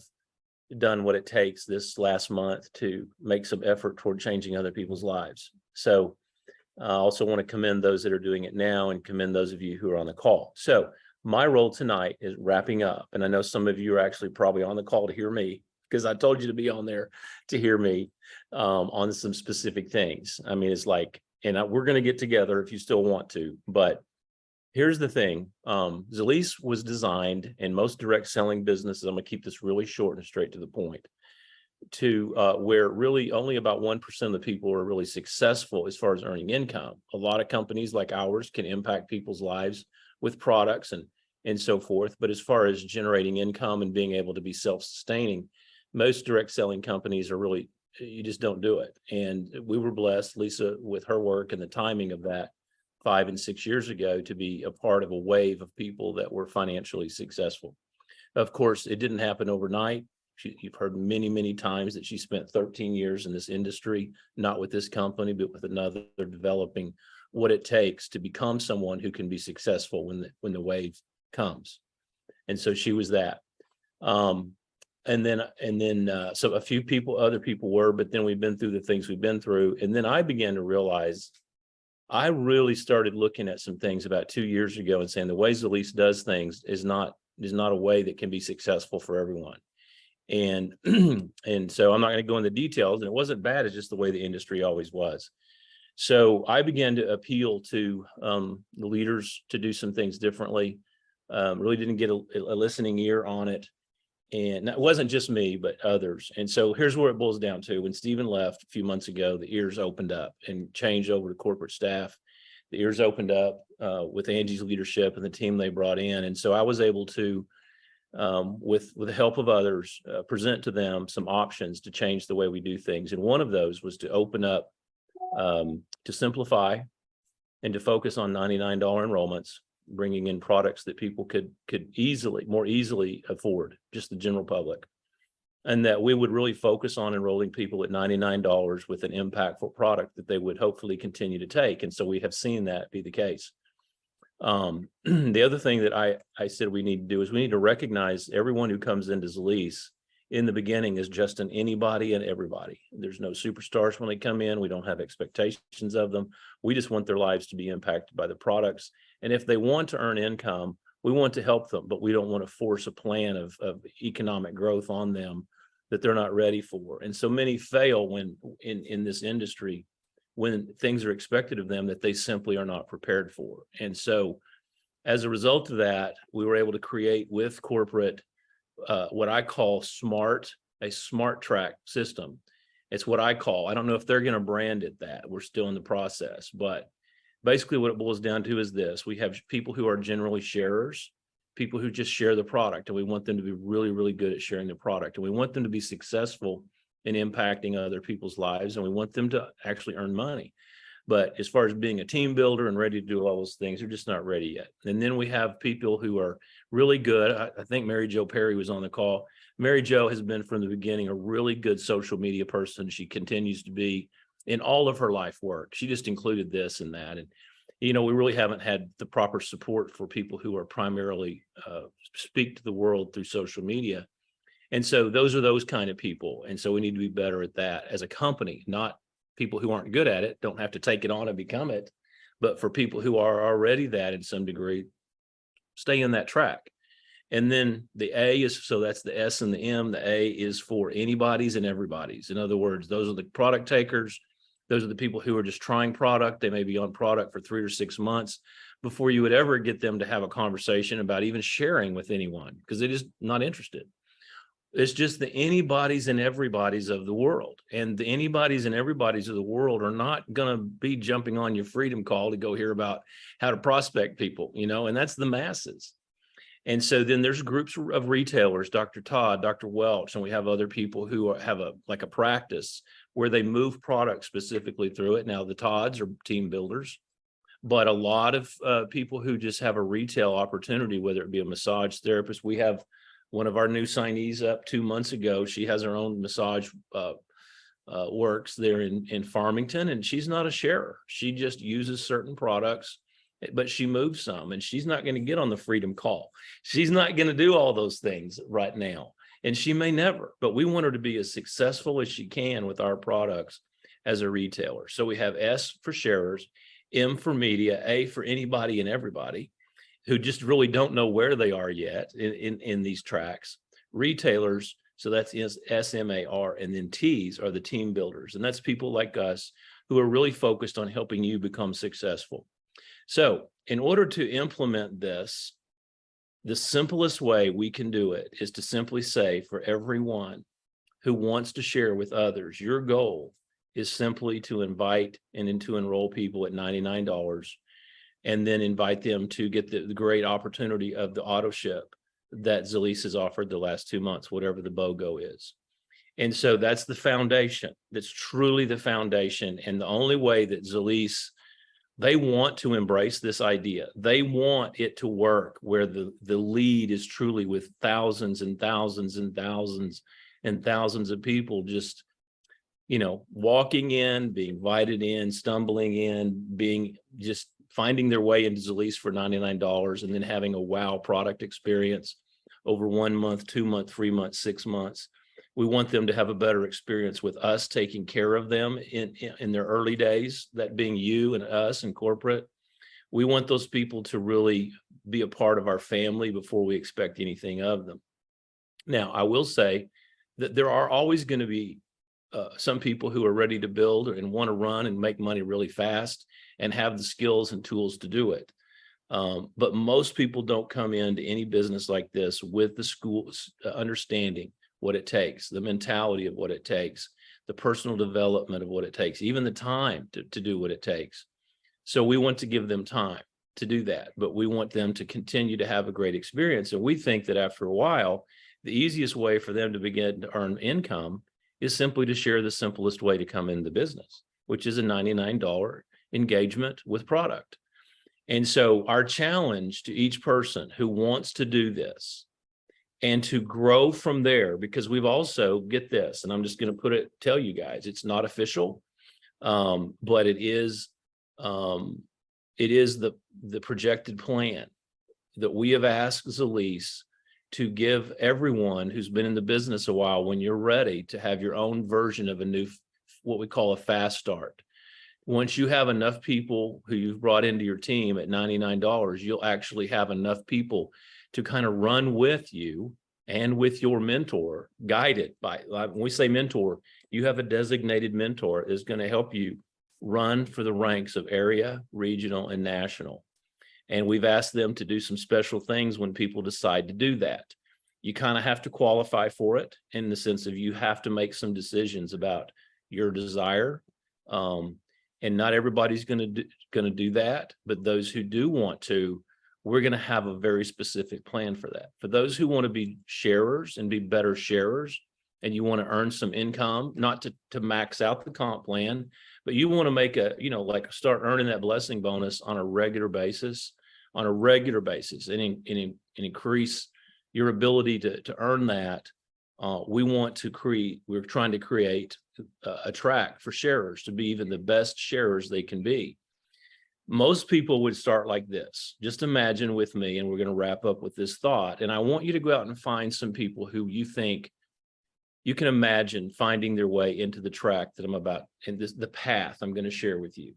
done what it takes this last month to make some effort toward changing other people's lives. So I also want to commend those that are doing it now and commend those of you who are on the call. So my role tonight is wrapping up. And I know some of you are actually probably on the call to hear me, because I told you to be on there to hear me on some specific things. I mean, it's like, and we're going to get together if you still want to, but here's the thing. Zalease was designed, in most direct selling businesses, I'm going to keep this really short and straight to the point, to where really only about 1% of the people are really successful as far as earning income. A lot of companies like ours can impact people's lives with products and so forth. But as far as generating income and being able to be self-sustaining, most direct selling companies are really, you just don't do it. And we were blessed, Lisa, with her work and the timing of that 5 and 6 years ago, to be a part of a wave of people that were financially successful. Of course, it didn't happen overnight. You've heard many, many times that she spent 13 years in this industry, not with this company, but with another, developing what it takes to become someone who can be successful when the wave comes. And so she was that. And then so a few people, other people were, but then we've been through the things we've been through. And then I began to realize, I really started looking at some things about 2 years ago and saying the way Zalease does things is not a way that can be successful for everyone. And so I'm not going to go into details, and it wasn't bad. It's just the way the industry always was. So I began to appeal to the leaders to do some things differently. Really didn't get a listening ear on it. And it wasn't just me, but others. And so here's where it boils down to. When Stephen left a few months ago, the ears opened up and changed over to corporate staff. The ears opened up with Angie's leadership and the team they brought in. And so I was able to, with the help of others, present to them some options to change the way we do things. And one of those was to open up, to simplify and to focus on $99 enrollments, bringing in products that people could more easily afford, just the general public. And that we would really focus on enrolling people at $99 with an impactful product that they would hopefully continue to take. And so we have seen that be the case. The other thing that I said we need to do is we need to recognize everyone who comes into Zalease in the beginning is just an anybody and everybody. There's no superstars when they come in. We don't have expectations of them. We just want their lives to be impacted by the products. And if they want to earn income, we want to help them, but we don't want to force a plan of economic growth on them that they're not ready for. And so many fail when in this industry, when things are expected of them that they simply are not prepared for. And so as a result of that, we were able to create with corporate what I call a smart track system. It's what I call, I don't know if they're going to brand it that, we're still in the process, but basically what it boils down to is this: we have people who are generally sharers, people who just share the product, and we want them to be really, really good at sharing the product. And we want them to be successful in impacting other people's lives, and we want them to actually earn money. But as far as being a team builder and ready to do all those things, they're just not ready yet. And then we have people who are really good. I think Mary Jo Perry was on the call. Mary Jo has been from the beginning a really good social media person. She continues to be in all of her life work. She just included this and that. And, we really haven't had the proper support for people who are primarily speak to the world through social media. And so those are those kind of people. And so we need to be better at that as a company, not people who aren't good at it, don't have to take it on and become it, But for people who are already that in some degree, stay in that track. And then the A is, so that's the S and the M. The A is for anybody's and everybody's. In other words, those are the product takers. Those are the people who are just trying product. They may be on product for 3 or 6 months before you would ever get them to have a conversation about even sharing with anyone, because they're just not interested. It's just the anybody's and everybody's of the world. And the anybody's and everybody's of the world are not going to be jumping on your freedom call to go hear about how to prospect people, you know, and that's the masses. And so then there's groups of retailers, Dr. Todd, Dr. Welch, and we have other people who have a practice where they move products specifically through it. Now the Todds are team builders, but a lot of people who just have a retail opportunity, whether it be a massage therapist. We have one of our new signees up 2 months ago. She has her own massage works there in Farmington, and she's not a sharer. She just uses certain products, but she moves some, and she's not going to get on the freedom call. She's not going to do all those things right now, and she may never, but we want her to be as successful as she can with our products as a retailer. So we have S for sharers, M for media, A for anybody and everybody who just really don't know where they are yet in these tracks. Retailers, so that's SMAR, and then T's are the team builders. And that's people like us who are really focused on helping you become successful. So in order to implement this, the simplest way we can do it is to simply say, for everyone who wants to share with others, your goal is simply to invite and then to enroll people at $99, and then invite them to get the great opportunity of the auto ship that Zalease has offered the last 2 months, whatever the BOGO is. And so that's the foundation. That's truly the foundation. And the only way that Zalease, they want to embrace this idea. They want it to work where the lead is truly with thousands and thousands and thousands and thousands of people just, you know, walking in, being invited in, stumbling in, being just finding their way into Zalease for $99, and then having a wow product experience over 1 month, 2 month, 3 months, 6 months. We want them to have a better experience with us taking care of them in their early days, that being you and us and corporate. We want those people to really be a part of our family before we expect anything of them. Now, I will say that there are always going to be some people who are ready to build and want to run and make money really fast and have the skills and tools to do it. But most people don't come into any business like this with the school's understanding what it takes, the mentality of what it takes, the personal development of what it takes, even the time to do what it takes. So we want to give them time to do that, but we want them to continue to have a great experience. And we think that after a while, the easiest way for them to begin to earn income is simply to share the simplest way to come into the business, which is a $99 engagement with product. And so our challenge to each person who wants to do this and to grow from there, because we've also, get this, and I'm just going to tell you guys, it's not official, but it is the projected plan that we have asked Zalease to give everyone who's been in the business a while, when you're ready to have your own version of a new, what we call a fast start. Once you have enough people who you've brought into your team at $99, you'll actually have enough people to kind of run with you and with your mentor, guided by, when we say mentor, you have a designated mentor is going to help you run for the ranks of area, regional, and national. And we've asked them to do some special things when people decide to do that. You kind of have to qualify for it in the sense of you have to make some decisions about your desire. And not everybody's going to do that, but those who do want to, we're going to have a very specific plan for that. For those who want to be sharers and be better sharers, and you want to earn some income, not to max out the comp plan, but you want to make like start earning that blessing bonus on a regular basis, and increase your ability to earn that. We're trying to create a track for sharers to be even the best sharers they can be. Most people would start like this. Just imagine with me, and we're going to wrap up with this thought. And I want you to go out and find some people who you think you can imagine finding their way into the track that I'm about, and the path I'm going to share with you.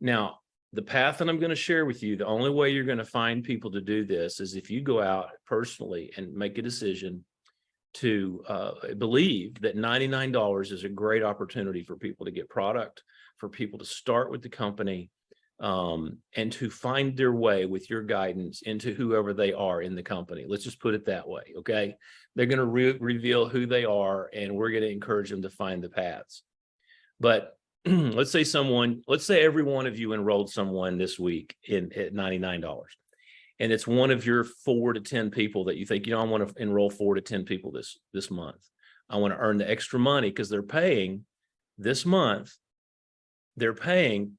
Now, the path that I'm going to share with you, the only way you're going to find people to do this is if you go out personally and make a decision to believe that $99 is a great opportunity for people to get product, for people to start with the company, and to find their way with your guidance into whoever they are in the company. Let's just put it that way, okay? They're going to reveal who they are, and we're going to encourage them to find the paths. But let's say every one of you enrolled someone this week at $99. And it's one of your 4 to 10 people that you think, I want to enroll 4 to 10 people this month. I want to earn the extra money because they're paying this month. They're paying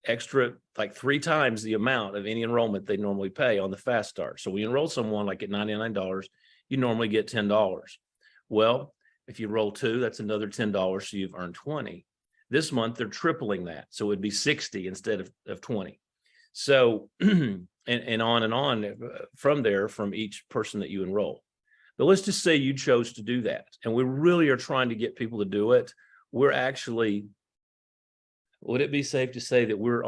extra, like 3 times the amount of any enrollment they normally pay on the Fast Start. So we enroll someone like at $99, you normally get $10. Well, if you roll 2, that's another $10. So you've earned 20. This month, they're tripling that. So it'd be 60 instead of 20. So, and on from there, from each person that you enroll. But let's just say you chose to do that. And we really are trying to get people to do it. We're actually, would it be safe to say that we're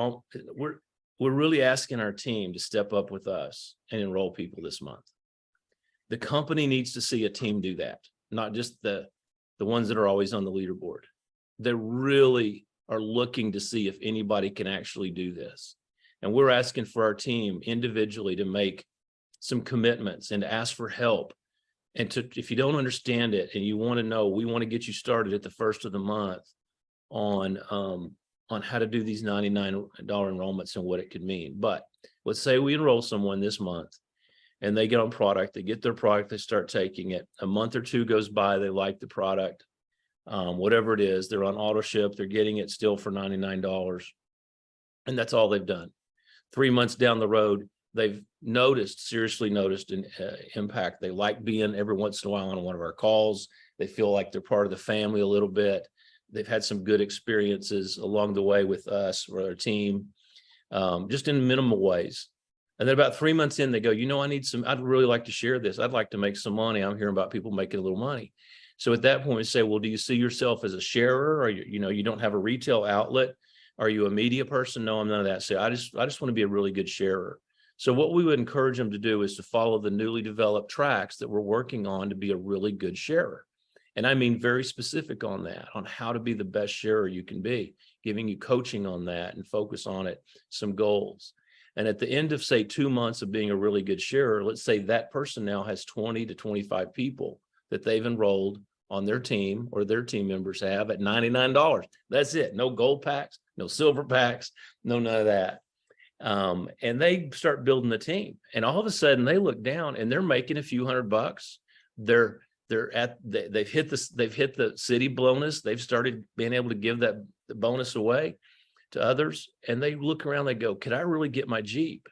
really asking our team to step up with us and enroll people this month? The company needs to see a team do that, not just the ones that are always on the leaderboard. They really are looking to see if anybody can actually do this. And we're asking for our team individually to make some commitments and to ask for help. And if you don't understand it and you want to know, we want to get you started at the first of the month on how to do these $99 enrollments and what it could mean. But let's say we enroll someone this month and they get on product, they get their product, they start taking it. A month or 2 goes by, they like the product. Whatever it is, they're on auto ship, they're getting it still for $99. And that's all they've done. 3 months down the road, they've seriously noticed an impact. They like being every once in a while on one of our calls. They feel like they're part of the family a little bit. They've had some good experiences along the way with us or our team, just in minimal ways. And then about 3 months in, they go, I'd really like to share this. I'd like to make some money. I'm hearing about people making a little money. So at that point, we say, well, do you see yourself as a sharer, or you don't have a retail outlet? Are you a media person? No, I'm none of that. So I just want to be a really good sharer. So what we would encourage them to do is to follow the newly developed tracks that we're working on to be a really good sharer. And I mean very specific on that, on how to be the best sharer you can be, giving you coaching on that and focus on it, some goals. And at the end of, say, 2 months of being a really good sharer, let's say that person now has 20 to 25 people that they've enrolled on their team, or their team members have, at $99. That's it. No gold packs, no silver packs, no none of that. And they start building the team. And all of a sudden they look down and they're making a few $100. They've hit the city bonus. They've started being able to give the bonus away to others. And they look around, they go, could I really get my Jeep?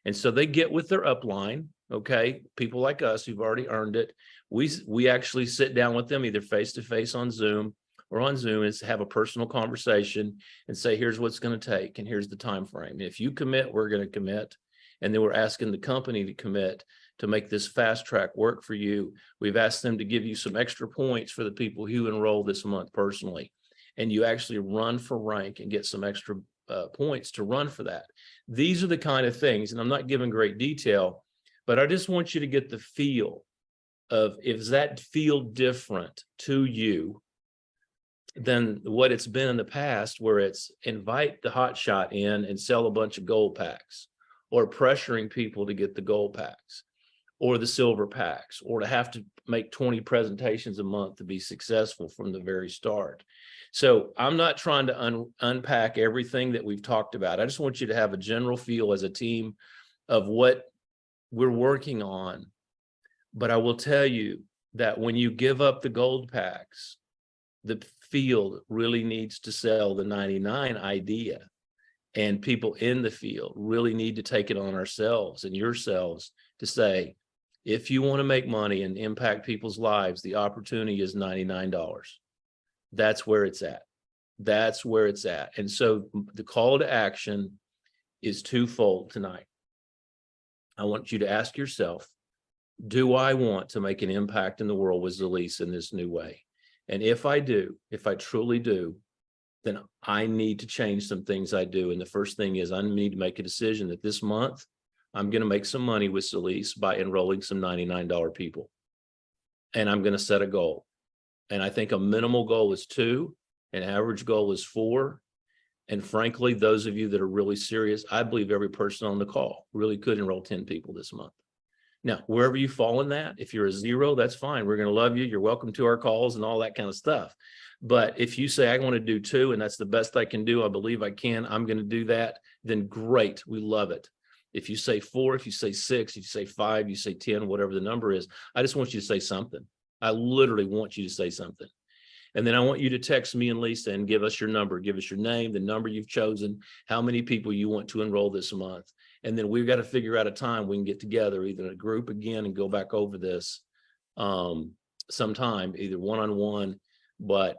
And so they get with their upline, okay, people like us who've already earned it. We actually sit down with them either face-to-face on Zoom or on Zoom and have a personal conversation and say, here's what's going to take and here's the time frame. And if you commit, we're going to commit. And then we're asking the company to commit to make this fast track work for you. We've asked them to give you some extra points for the people who enroll this month personally. And you actually run for rank and get some extra points to run for that. These are the kind of things, and I'm not giving great detail, but I just want you to get the feel of, if that feel different to you than what it's been in the past, where it's invite the hot shot in and sell a bunch of gold packs, or pressuring people to get the gold packs or the silver packs, or to have to make 20 presentations a month to be successful from the very start. So I'm not trying to unpack everything that we've talked about. I just want you to have a general feel as a team of what we're working on. But I will tell you that when you give up the gold packs, the field really needs to sell the 99 idea, and people in the field really need to take it on ourselves and yourselves to say, if you want to make money and impact people's lives, the opportunity is $99. That's where it's at. That's where it's at. And so the call to action is twofold tonight. I want you to ask yourself, do I want to make an impact in the world with Zalise in this new way? And if I do, if I truly do, then I need to change some things I do. And the first thing is I need to make a decision that this month I'm going to make some money with Solis by enrolling some $99 people. And I'm going to set a goal. And I think a minimal goal is 2, an average goal is 4. And frankly, those of you that are really serious, I believe every person on the call really could enroll 10 people this month. Now, wherever you fall in that, if you're a 0, that's fine. We're going to love you. You're welcome to our calls and all that kind of stuff. But if you say, I want to do 2, and that's the best I can do, I believe I can, I'm going to do that, then great. We love it. If you say 4, if you say 6, if you say 5, you say 10, whatever the number is, I just want you to say something. I literally want you to say something. And then I want you to text me and Lisa and give us your number, give us your name, the number you've chosen, how many people you want to enroll this month. And then we've got to figure out a time we can get together, either in a group again and go back over this sometime, either one-on-one. But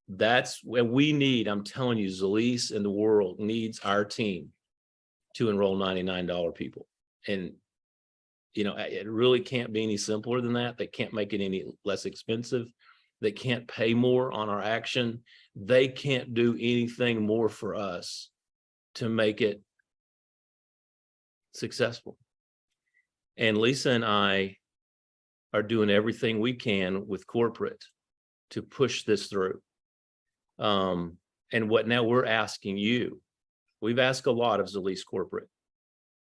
that's when we need, I'm telling you, Solis and the world needs our team to enroll $99 people. And, you know, it really can't be any simpler than that. They can't make it any less expensive. They can't pay more on our action. They can't do anything more for us to make it successful. And Lisa and I are doing everything we can with corporate to push this through. And what now we're asking you, we've asked a lot of Solis corporate.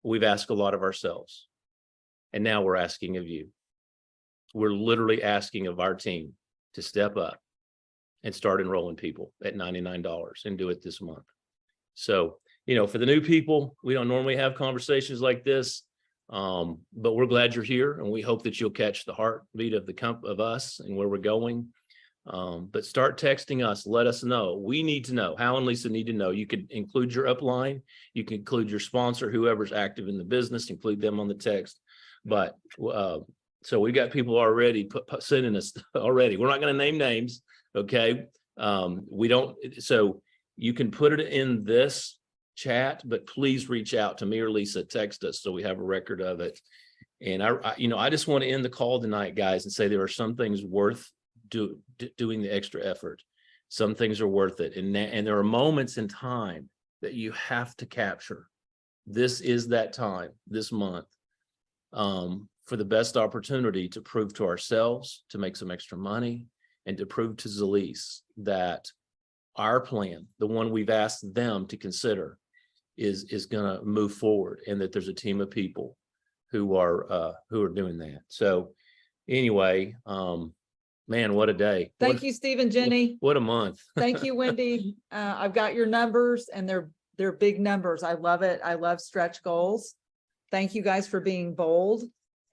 We've asked a lot of ourselves. And now we're asking of you. We're literally asking of our team to step up and start enrolling people at $99 and do it this month. So, you know, for the new people, we don't normally have conversations like this, but we're glad you're here, and we hope that you'll catch the heartbeat of of us and where we're going. But start texting us. Let us know. We need to know. Hal and Lisa need to know. You could include your upline. You can include your sponsor, whoever's active in the business, include them on the text. But so we got people already sending us already. We're not going to name names. Okay. We don't. So you can put it in this chat, but please reach out to me or Lisa, text us so we have a record of it. And I just want to end the call tonight, guys, and say there are some things worth doing the extra effort. Some things are worth it. And there are moments in time that you have to capture. This is that time this month for the best opportunity to prove to ourselves, to make some extra money, and to prove to Solis that our plan, the one we've asked them to consider, is going to move forward, and that there's a team of people who are doing that. So anyway, man, what a day. Thank you, Steve and Jenny. What a month. Thank you, Wendy. I've got your numbers, and they're big numbers. I love it. I love stretch goals. Thank you guys for being bold,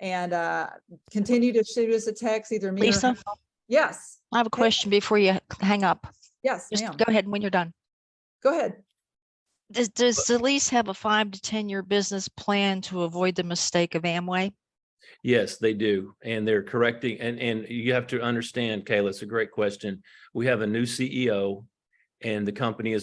and continue to shoot us a text, either me Lisa? or Hal. Yes. I have a question before you hang up. Yes, Just ma'am. go ahead when you're done. Go ahead. Does Solis have a 5 to 10 year business plan to avoid the mistake of Amway? Yes, they do. And they're correcting. And you have to understand, Kayla, it's a great question. We have a new CEO, and the company is